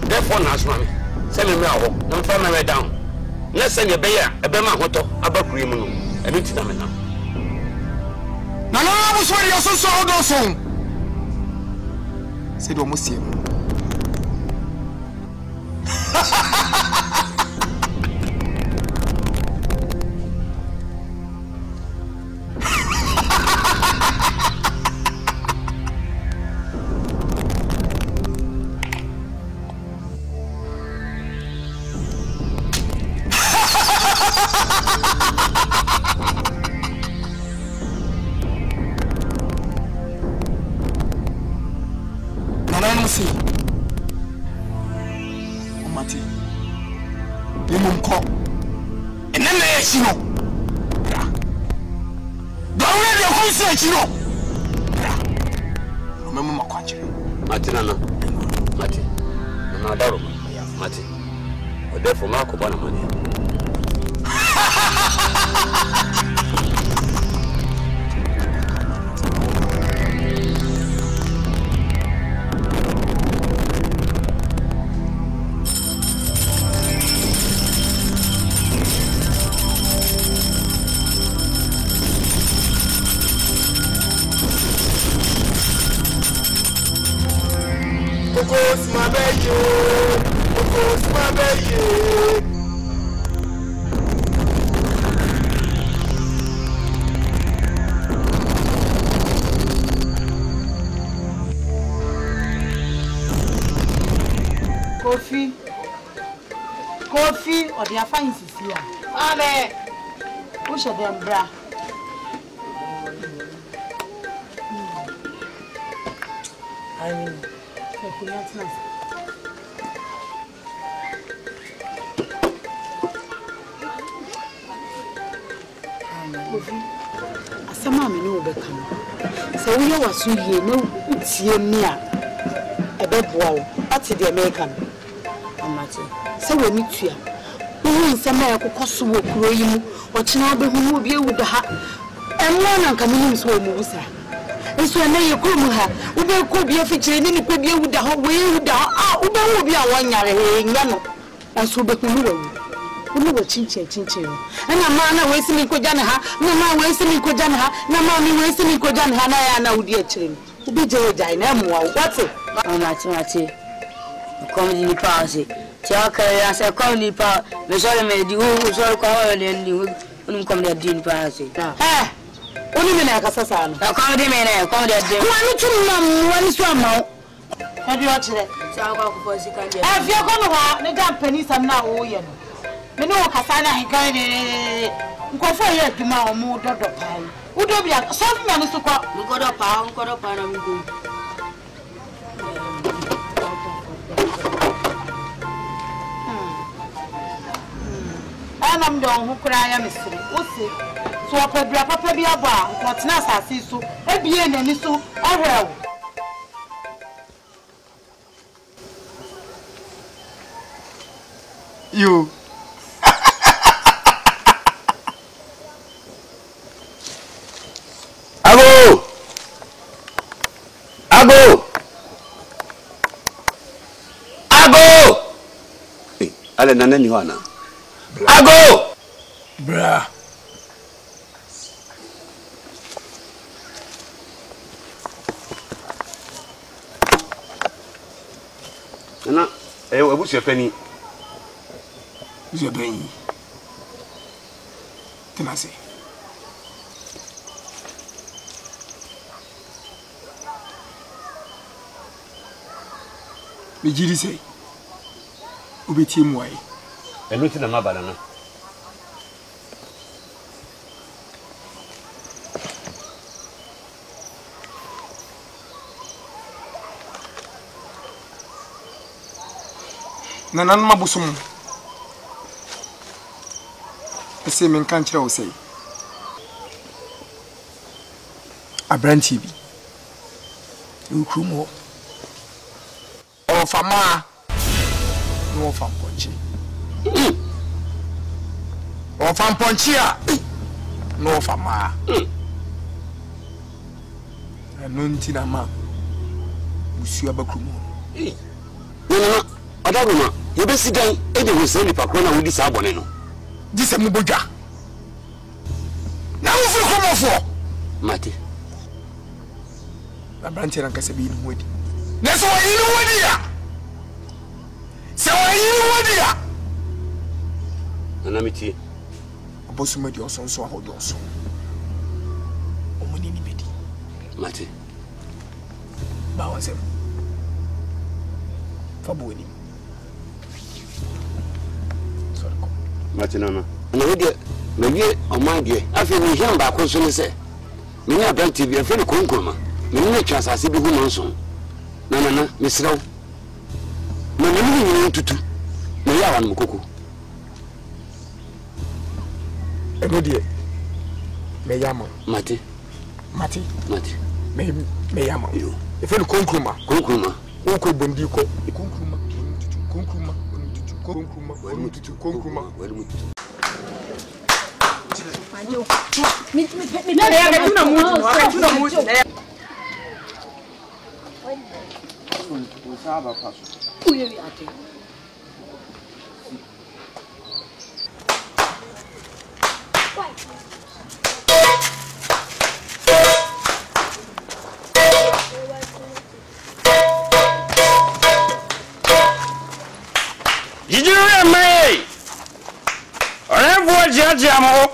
Therefore, now, send me down. na se ne be ya ebe ma hoto abakuri mu no eno ti na me na na bu so ya so do so se do mo sie see Omati Imumko and then they know the already research remember my country Matinana Mati na daro Mati o defo mako bana money Coffee or the fine Cecilia. Ale, push them, bra. I mean, Asama me no be kan. So we was you no tie me a ebeboa wo. Ati the American. Amati. So we meet you. Who nsema yakokoso wo kuro yi mu. Ochina be hu obi ewuda ha. Enwo na nka me so mu busa. Nso na ye kuro ha. Wo be ko bi afikyire ni nipa bi ewuda ho. We ewuda ho. Ah, wo be wo bi a wonyare he nya no. Nso be kunu wo. Unu wo chinche ana ma na we simi ko jane ha na ma we simi ko jane ha na ma mi we simi ko jane ha na ya na udi akire mi ubi je jai na mu wa what mati come ni pause ti aka ya se come ni pa me so le me di wo so ko ho le ni unu come le di ni pause unu me na ka sasa no come di me na come le di wa ni tun na mu wa ni so ama o di o kire ti aka ko fo sika dia fi ko no ha ne ga pani sam na wo ye no me no kasana hikan ne nkofo ye aduma o mu dodo pai udo bia so fi ma no so kwa ngodo pa na mi go anam don hu kura ya misiri osi so opabia papa bia bo a ko tena asase so ebie nani so ahwew you Ale nana ni wana ago bra nana abusu afani usu afani tenase me jiri sei obeti mu ai eno ti na mabala na nanan mabusum ese men kan kire wo sei abranti bi ukrumo o fama no famponchi o famponchi a no fama eno ntina ma busu abakrumo no adagoma ye be sidan e de wo se ni pakro na wo di sa abone no dise mu bodwa na wo fu komofo mate abranche ran kasa bi ni wodi na so yi ni wodi ya se wa yi ni wodi ya na miti obosu medi osonso ahodo so omuni ni bedi mate ba wa sem fabu ni sorry ko mate na wodi na wie omandie afi ni hia ba ko so ne se me ni abranche bi afi ni konkroma me ni twa asase bi hu no nso na mesraw na me ni tutu na ya wan mukoko Rodie me yama mate me yama yo e fe konkruma ko bondi ko konkruma Jijuru mai Orevo jajamo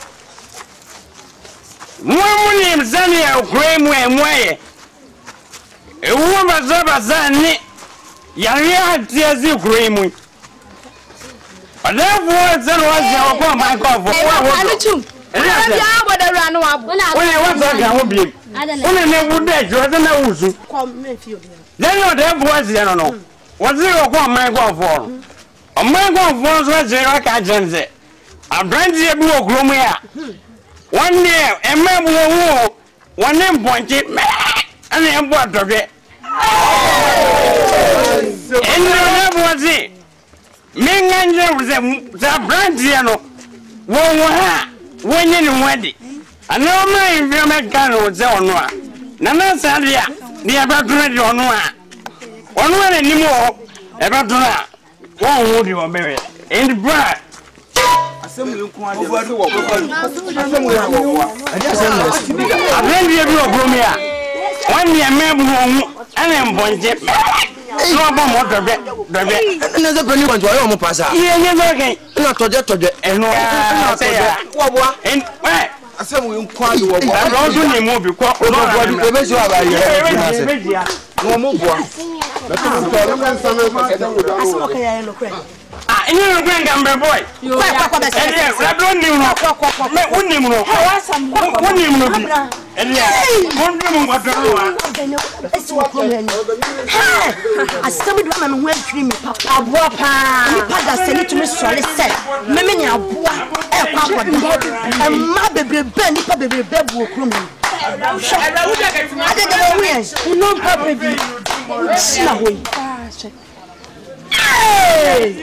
Mwamuni mzani ya ukwemwe Ewo bazani Yari hatiazi ukwemwe Orevo zano wazi ya wakwa maikofu Aluchum Orevo wada ranu wabu Une wasa ya wabi Une nebude jwaza na uzu Kwa mefio Leni orevo wazi ya nono Wazi wakwa maikofu Omango vonzo zero ka jenze Abranti ebu okromu ya One day embu wo one point ani embu atoke Endo wazi Minganje uze za branti yano wo ha wonye ni wadi Anoma invyo kano uze onwa Nana sadia ni abatuna di onwa Onwa ne nimo abatuna One would you marry in the bride? Assembly, I bring you a bromia. 1 year, maybe and I'm going to so about motor bed. Another penny one to our own passer. Not to the and what and where? Assembly, I don't do any more because no more. You bring them, boy. I don't know. I stumbled when I went dreaming. Papa sent it to me, Solly said, Mammy, and my baby, Benny, baby, baby, will come in. I didn't know, baby. Hey!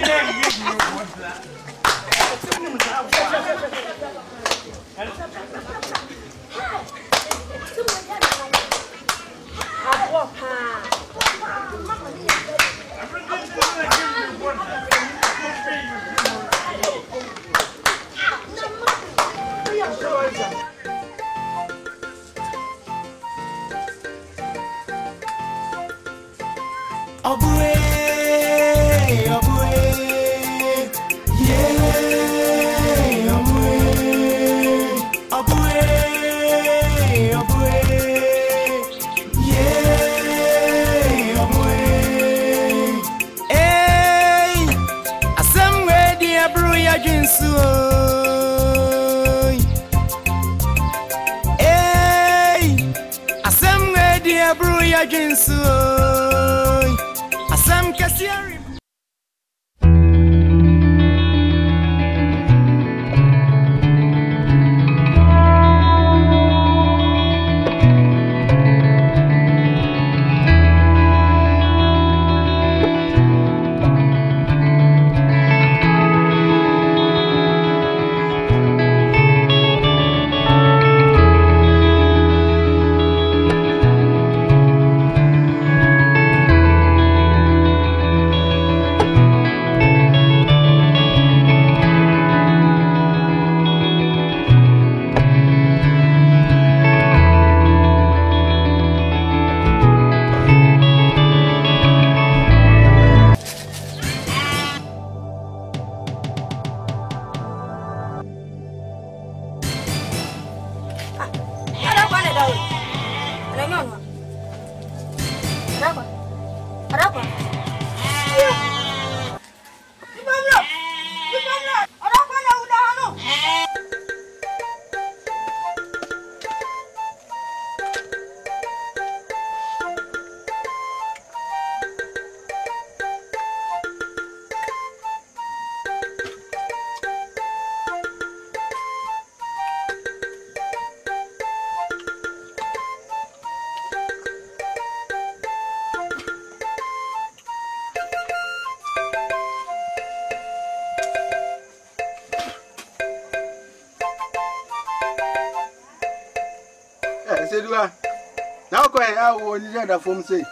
Now, quite how you had a phone say.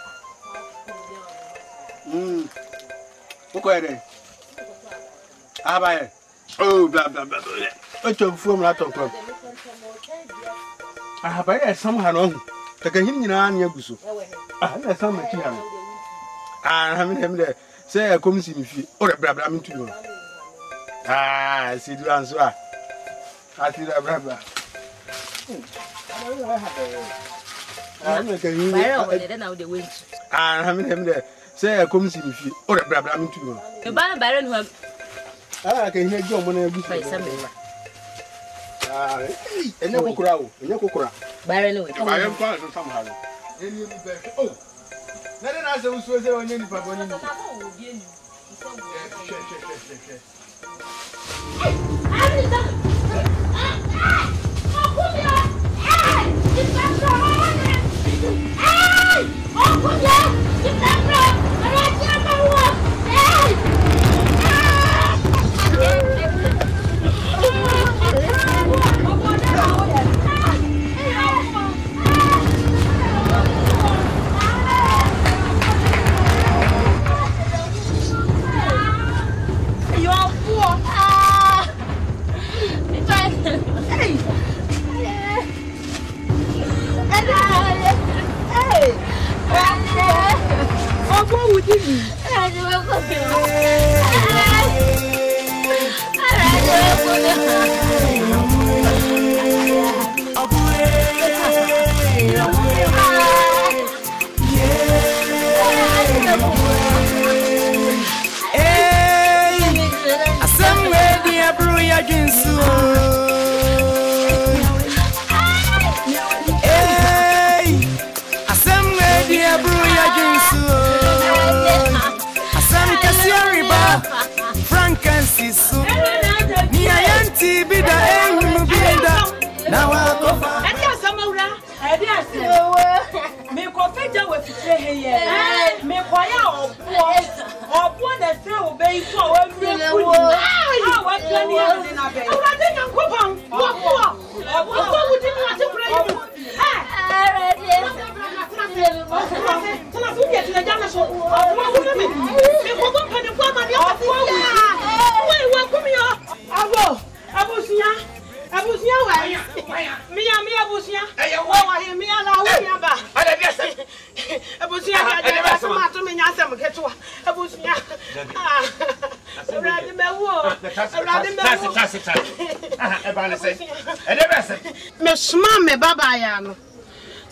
Okay, I oh, blah blah blah. What's your phone? I talk about. I have I somehow wrong. Take a hint in an yagusu. I have some material. I haven't him there. Say, I come see me or a blah blah to you. I see the answer. I see that blah blah. I'm having him there. Say, I come see me or a blah blah to you. The Baron who I can hear you when I do something. And no crowd, and no crowd. Baron, I am fine somehow. Oh, then I was so on any problem.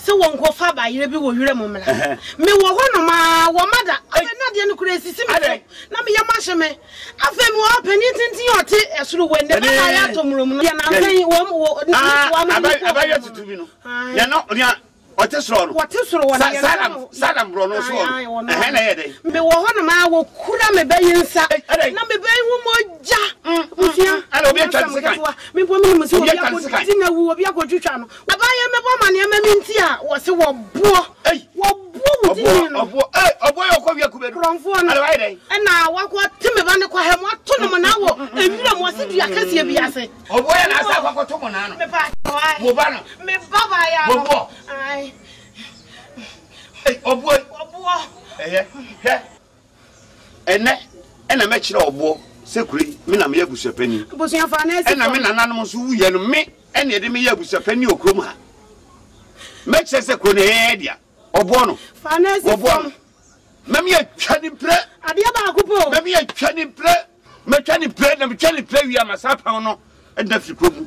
So won't go far by you be with your mamma. Me will one ma wa mother. I not the crazy simmer. Now me yamashame. I feel more penitent to your tea as through when the atom room. You're not saying one. You're not. What is wrong? What is wrong? Saddam Bruno. Me one ma will cool me bay inside. Now me bay one more ja. I don't be a chance. Me woman must be a good channel. I buy a woman, a mintia, was a boy. And now what Timmy Van have what told him an hour, and you don't want to be a cassia be as it. Oh, boy, and I said, what to me, Baba, oh boy, and I met you, oh boy, secretly, Mina Yabusa Penny. Was your finance, and I mean, anonymous who you me, and the enemy Yabusa Penny or Kruma. Make us a conadia, or bono, finance, or bono. Mammy, a channing play, maybe a channing play, mechanic play, and mechanic play, we are my sapano. ɛda fi krobu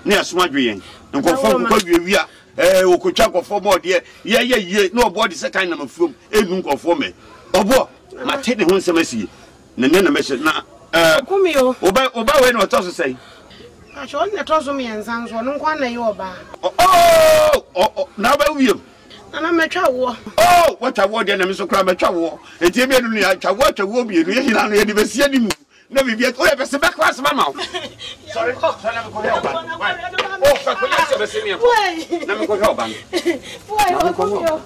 ne asoma dwe yɛn nkɔfo ko wiewia okotwa nkɔfo mo de ye na obo de second na mafuom enu nkɔfo me obo ma te de ho nsɛm asie na ne na mɛhyɛ na kumio oba we na ɔtɔ so sɛn acho ne tɔ so me nsanso no nkwa na ye oba na ba wiem na metwa wo watwa wo de na me so kra metwa wo enti be nu ya twa wo bi enu ye hina no ye de besia ni mu na bibia o ye bese back class mama sorry na me ko help oh fa ko ye se bese mi na me ko help ban boy ko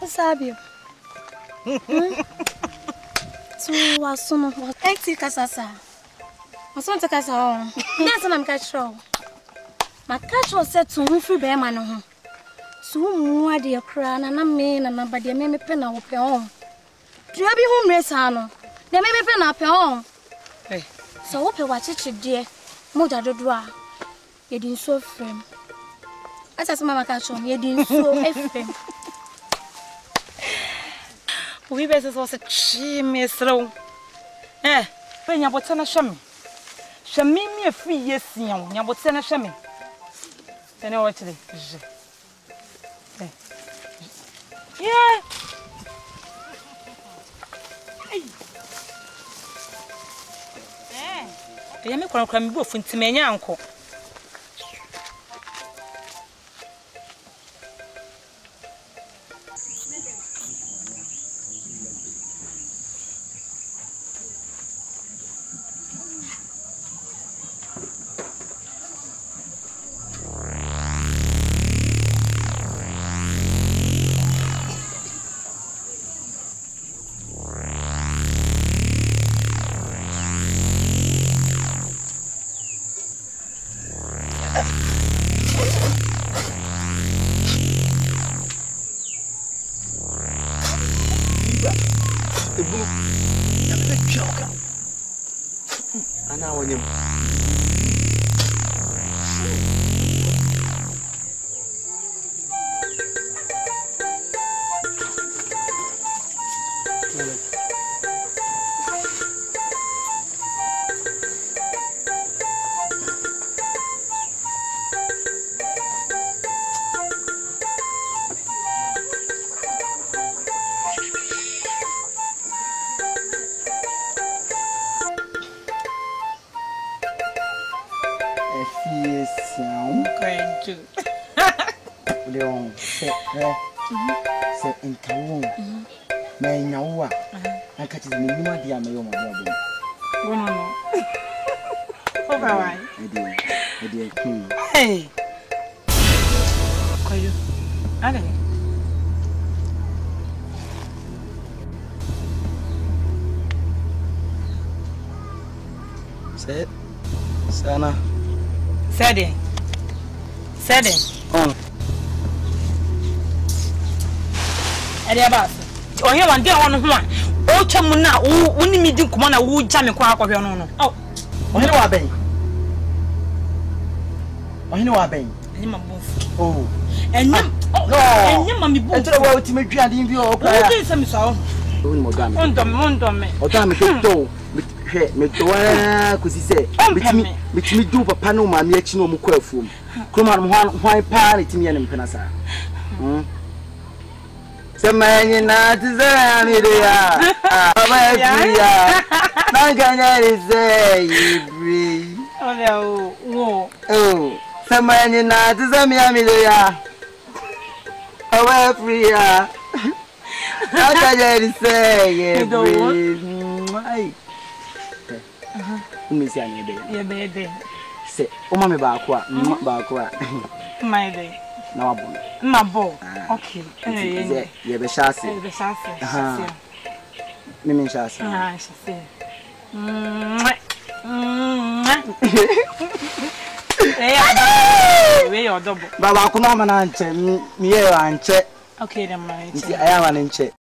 Sabio. Tu asuno. Eti kasasa. Asonte kasa o. Nasa na mkachro. Makachro se tu mfri be ma no ho. Tu mu ade kra na na me na ba de me pe na wo pe ho. Dua bi hu mresa no. De me pe na pe ho. So wo pe wa chichide. Moja dodo a. Ye din so frem. Asa se mama kachro ye din so efrem. We better was a chimesro. When you bought a shame. Shame me a free yes, young. You bought a shame. Then I watch it. Yeah. I am a crumb both into my uncle. Se enkawo na nyawo a aka ti me nyuma dia me yo mo dia bo no oba wai ede hey koyo ale sana sede on ade abas onye wande won ho a o twam na wo ni mi di nkoma na wo gya me kwa akwahwe no no onye wa ben enye mabuf oh enye mami bu entre wa uti medwade bi o kwa o ti se mi so oni mo ga me ondom me o ta me to hwe me to wa kusi se bitimi du papa no ma me achi no mu kwa afuom kroma no hwan pa na timi ya ne mpena sa Semani na tizamiria abakia naganya rise ibri semani na tizamiria abakia naganya rise ibri ai umisi anyebe yebede se o mame ba kwa maide na wabo mabo okay ye be shase mimi shase shase we yo double baba kuna mana nche mi ye anche Okay, then my. Nti aya ma ne nche.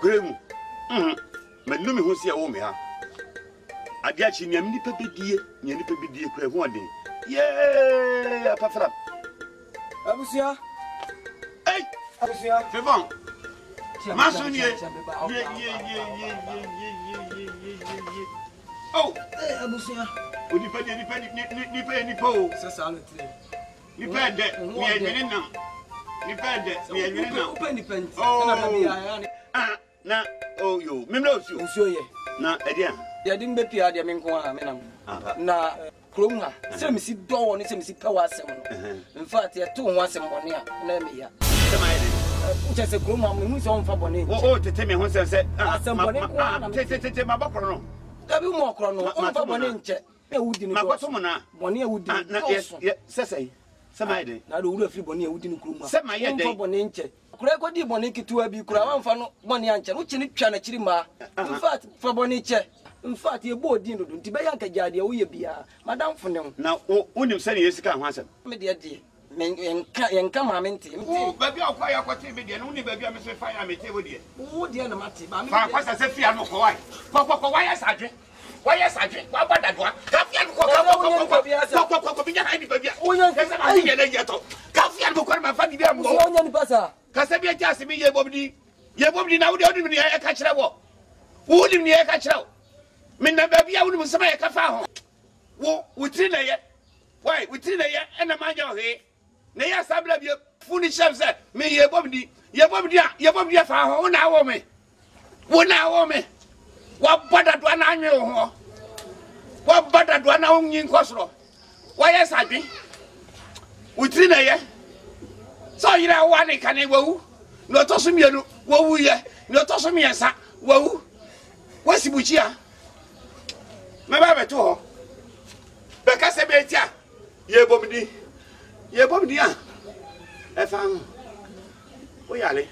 Kwemu. Manumi ho sia wo me ha. Ade achi nyam nipa bedie, nipa bedie kra ho ade. Yeah, apafra. Abusia. Hey, Abusia. Febon. Masunie. Oh, Abusia. Nipa. Oh. Sasa alete. Nipa de, ni adwene nam. Nipa de, ni adwene nam. Open the pen. Na oh yo, memla osio ye. Na edia. Ya din be pia de menko a menam. Na krom ha. Se me si do ni se me si pewa asem no. In fact ya to ho asem bone a na me ya. Se ma ide. Uche se krom ha mu se on fa bone. Oh tete me ho se asem bone ko na. Tete ma bakoro no. Dabi mo okro no. On fa bone nche. E wudi ni. Makoto mo na. Bone e wudi ni. Na sesei. Se ma ide. Na do wuri afri bone e wudi ni krom ha. Se ma ye de. On fa bone nche. Kura ko di bone kitua bi kura wan fa no bone anche no chini twa na chiri ma. In fact fa bone che. In fact ye bo di ndodo nti be yanka jade wo ye bia madam fone na wonim se ne yesika ho asem me de de yenka ma menti o ba bia akwa ya kwate be de no ni ba bia me se fa ya mete wo de wo de na mate ba me fa kwasa se fia no ko wai ko wai sadwe wa bada doa ka fia no ko binya hai ni ba bia o yan ka se ma ye na ye to ka fia no ko ma fa di bia mo o yan ni pasa ka se bia ja se mi ye bobdi na wo de ni e ka kire wo wo ni e ka kire wo minna baby ya wonu sama ya kafa ho wo wutri na ye why wutri na ye ena manja ho he na ya sabla bi funi chef say me ye bobdi fa ho na wo me wa bada do na anwe ho wa bada do na onyin kosoro wa ye sadwi wutri na ye so yira wa ni kan wawu no to so mienu wawu ye no to so miensa wawu wasibuchia me ba beto ho be ka se be tia ye bomdi a e fa ho o yale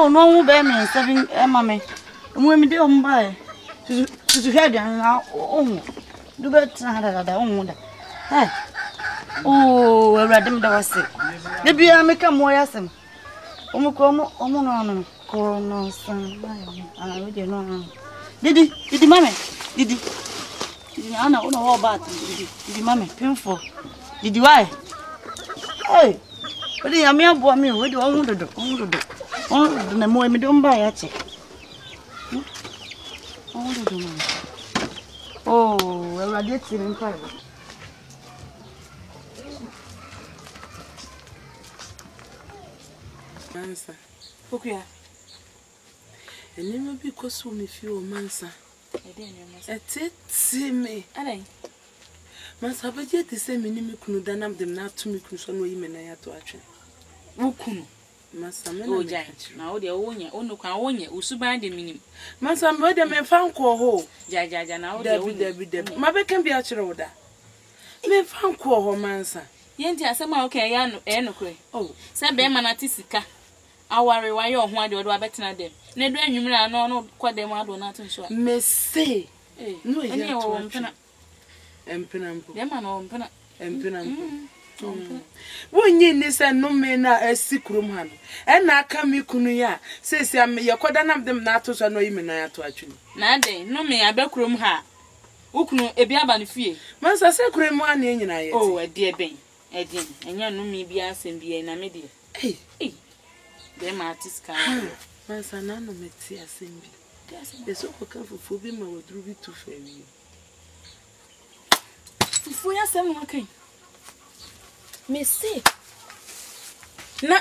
No, Benny, 7 mammy. And when we do on by to head and oh, Do better than own. Oh, I read them that was sick. The beer make a more yasm. Omo, Corona, son. I already know. Did he, mammy? Did he? I don't know all about it. Did mammy? Painful. Did you? Why? Hey, but the mere boy, me, what do I want to do? Oh, the more me don't buy it. Oh, well, I did see in private. Mansa. Okay. And you may be because me feel Mansa. A tit me. Alay. Mansa, but yet the same minimum could done them not to me, could some women I had to action. Wukun. Masa oh giant now the onya onu kan onya usuban de minim masa mbode me fan ko ho jajaja now the Debbie ma be kan bi a kire woda me fan ko ho mansa yenti asema okay ya no e no kure oh se be ma na tisika aware wa ye ho ade odo abetena dem na do anwumra no kwade ma do na tunso me say no ye o mpena mpo dem ma no mpena mpo wonye ni se no me na asikrum ha no e na aka me kunu ya sesi am ye koda nam dem na ato so no yime na ato atwini na den no me abakrum ha ukunu ebi aba no fie man sa se krum ha na enyina ye oh ade ben ade enya no me bi asem bi na me de de ma artist kan man sa na no me ti asem bi eso ko kan fufu bi ma wodru bi tu fa wi fufu ya sem no kan me say na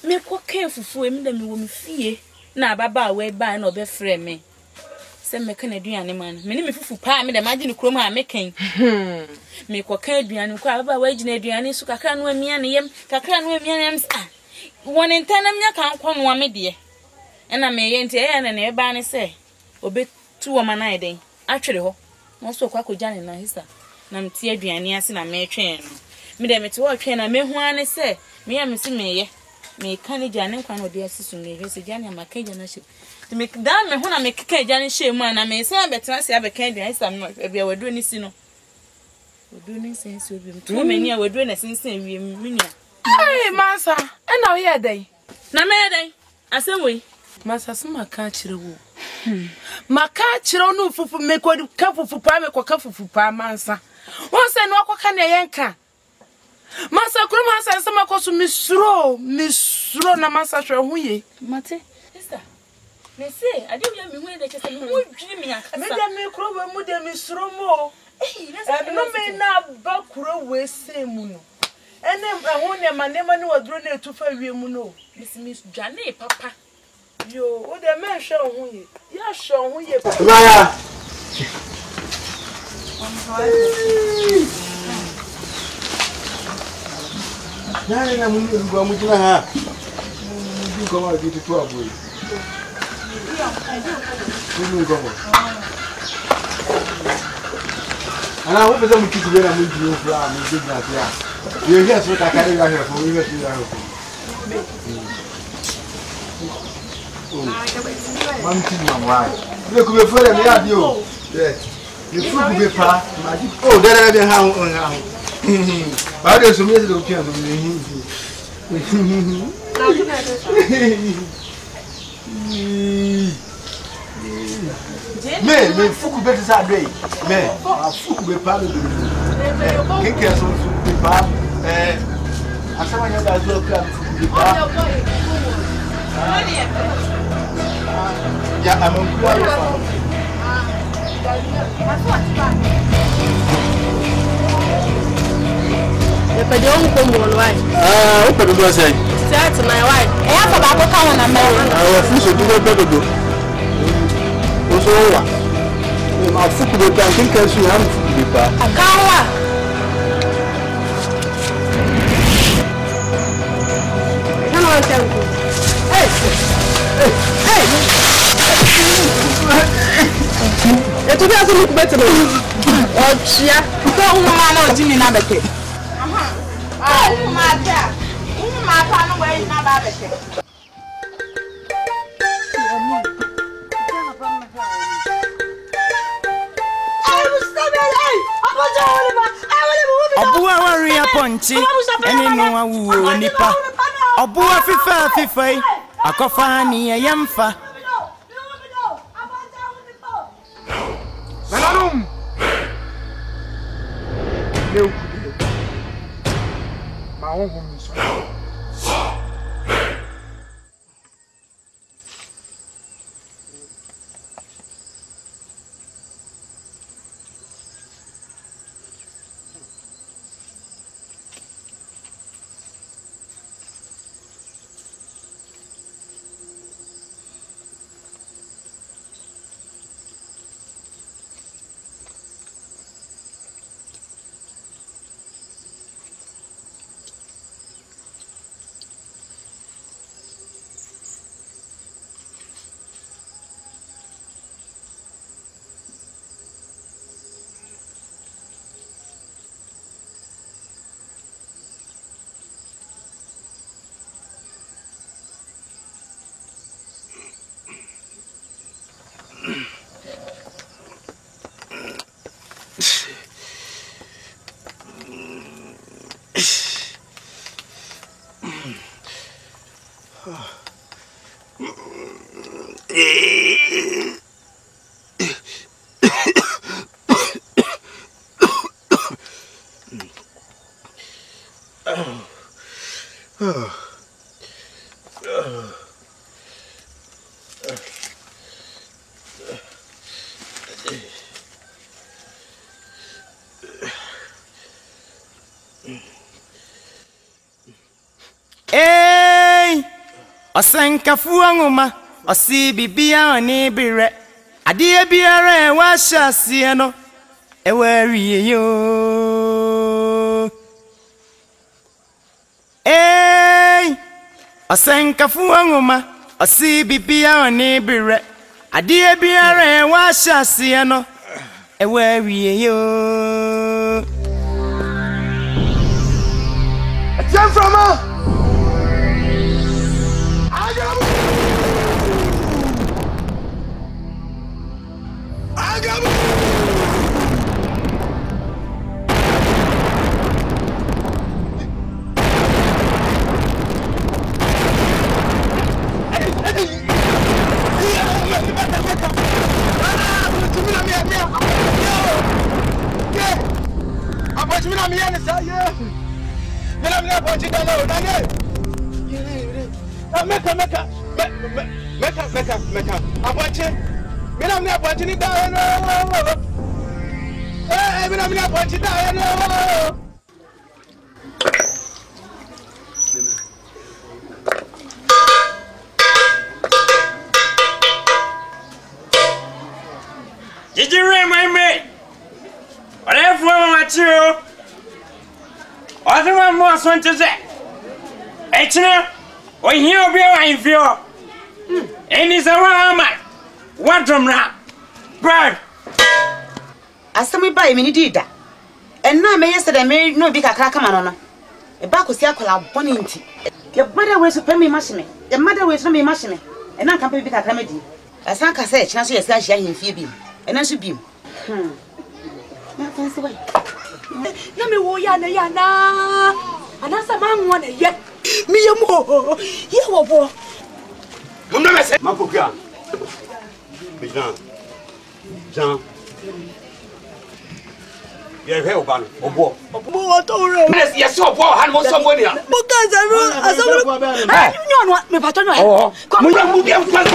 me ko kan fufu emi da me wo me fie na baba we ba na obe frɛ me se me kan aduane man me ni me fufu pa me da ma gine krom ha me kan me ko kan aduane ko baba we gine aduane so kakra no amia ne yem kakra no amia ne yem won entanam nya kan ko no me de na me ye nti e na e ba ne se obe tu wo mana eden atwere ho no so kwa kogya ne na hisa na mti aduane ase na me twen no me dem te wo twen na me hu ane se me ya me se me ye me kan gya ne kwa no de asisu ne hwese gya ne maka gya na hye te me da me hu na me keka gya ne hye mu na me se abetena se abeka aduane hisa me bia waduro ni si no waduro ni se so bi mto me ni a waduro na sinsen wie me nua ai masa e na wo ye dai na me ye dai asem we masa so maka kire wo maka kire no fufu me ko ka fufu pa me ko ka fufu pa mansa won se no akoka na yenka masa krum hasa sama ko so misro na masa hwe hu ye mate sister me say ade bia me hu de kese me hu dwiri me akasa me de me kro we mu de misro mo no me na ba kro we se mu no ene hu ne manema ne wadro na etufa wie mu no miss dwane papa yo o de me hwe hu ye ya hwe hu ye maya nani na mungu ngwa mujina ha mungu kama kitu tu hapo hivi mungu ngwa ana hope za mkitu bena mungu yo fla mungu na pia yeye sio takari ya hapo yeye sio ya hapo mamti mwa ile kubefora ni adio yes ni fuku bepa maji oh dere be ha ha Bado sumie zile ukianza hivi. Me fuku bete sa dei. Me fuku be pa do. Quem é só fuku be pa? Asema nyanda zo kwa fuku be pa. Ya amekuwa hapo. E pede como no vai. O pede do sei. Certo, na vai. É a baba ko kawo na me. Eu fiz o do do. O so wa. Ma fuku do tan kin kan su han fuku do pa. Kawa. Não tempo. Ei. Eu tô vendo muito bem também. Ó, tia. Então uma não tinha nada aqui. Mata no way na babete. ponchi ene no awu nipa obu afifa akofa ni yemfa Mananum Meu Maongo so Osenkafu anguma osi bibia oni bire adie biara e wa hyasie no e wa wie yo osenkafu anguma osi bibia oni bire adie biara e wa hyasie no e wa wie yo Tiamframa Did you remind me? Whatever I want you. Other more want to say. It's now. When you be in view. And it's around my. What from now? Bird. As some buy me did that. And now, yesterday, made no big crack on. A back was Yakola Boninti. Your mother was to pay me machine. Your mother was to me machine. And I can't be a remedy. As I said, chance you as I in Phoebe. And I should be. Nothing's away. Let me wo yana. And as a man one yet. Me a more. You were. You never said Mapuka. Jean. You're here, Oban. Obo. Yes, so poor, and most somebody. Because I don't want me, but I know. Oh, come on, move your father.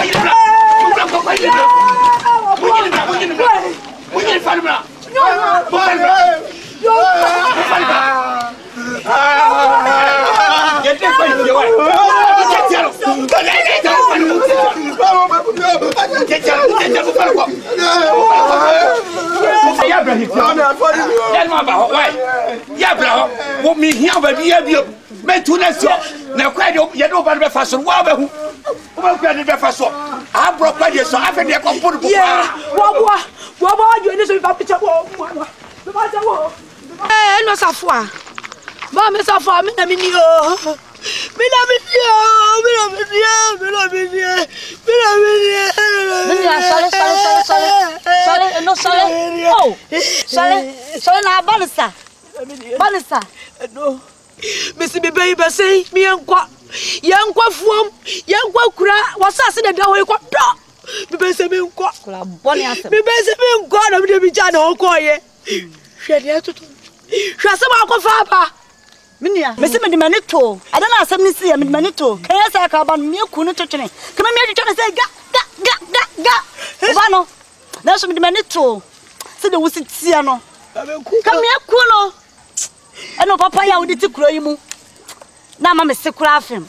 Sorry, now, Balasa. No. Missy be baby say me enqua. Yankwa fuom, yankwa kura, wasase na da ho ekwa do. Me be se me enqua. Kula boni asem. Me be se me enqua na me de bi ja na okoye. Hwe de atutu. Hwe se ma kofa ba. Minia, me se me de mani to. Ada na asem ni si ya me de mani to. Kan ya sa ka ba me ku no twetwene. Kama me twetwene say ga. Oba no. Na so me de mani to. Se de wusi tia no. Kam me ku no. Eno papa ya wo de ti kuro yi mu. Na mama se kura afem.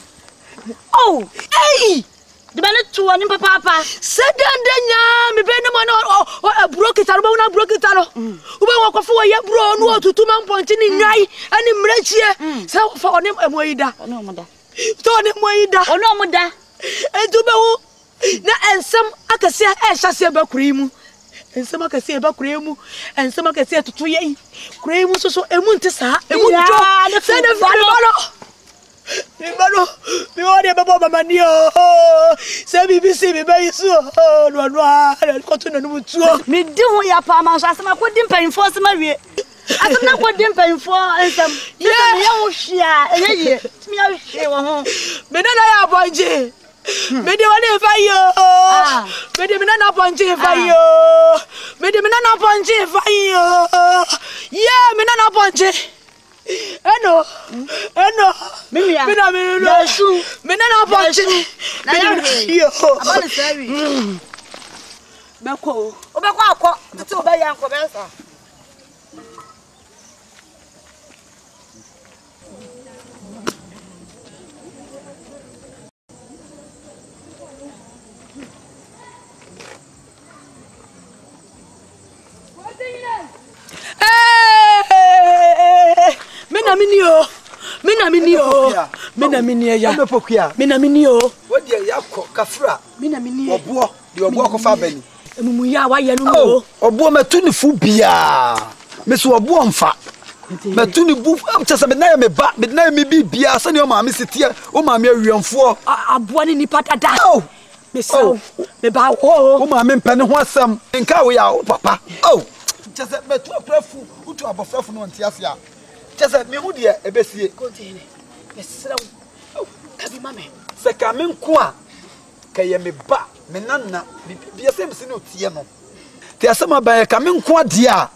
Oh, hey! The man to one papa. Sedandanya, me be no man or broke it, I broke it. Who walk for a bro, no to 2 man point in nai, and in Mrechia. So for him a moida. No, mother. Told him moida. Oh, no, mother. And to be and some I can say I shall say about cream. And some I can say about cream, and some I can say to 2 years. Cream was so a muntessa, a muntessa, send a follow. Mi wadi baba mani o. Se bibi si mi bayi so. No ko to na nu tuo. Mi di ho ya pa ma so asema ko di mpanfo asema wie. Asema ko di mpanfo ensam. Ye me ya wo hia, eye mi ya hie wo ho. Me na ya bonje. Me di wani fa yo. Me di me na bonje fa yo. Me di me na bonje fa yo. Yeah, me na bonje. Eno. Mimia. Mina. Yesu. Mina na ponche. Na yo. Abale sawi. Beko. Obeko akọ. Titi oba ya nko be sa. Mina mini ya. Mina mini o. Wodi ya ko kafra. Mina mini. Obo, di obo ko fa bani. Emumu ya wa ye no o. Obo metu ni fu bia. Meso obo mfa. Metu ni bu amchasa me na me ba, me na me bibia sane o ma me setie, o ma me awiamfo. Abo ni nipa dada. Me so. Me ba wo. O ma me mpane ho asam. Nka wo ya o papa. Oh. Chese metu aprafu, utu abofrafo no ntia sia. Chese me hu de ebesie. Continue. Mesra. Kabi mame. Se ka me nko a ka ye me ba, me nana, bibia se me se no tie no. Ti asama ba ye ka me nko ade a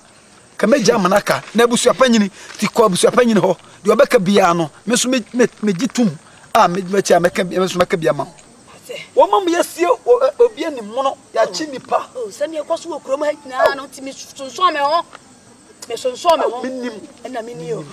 ka me gya manaka na abusu apanyini ti ko abusu apanyini ho de obeka bia no me so me gitum a me cha meka me so meka bia ma. Wo mam yesie obi ani mono ya chi nipa. Oh, se me ekoso wo krom ha nyina no ti me sonso me ho. Me sonso me ho. Minim na mini o.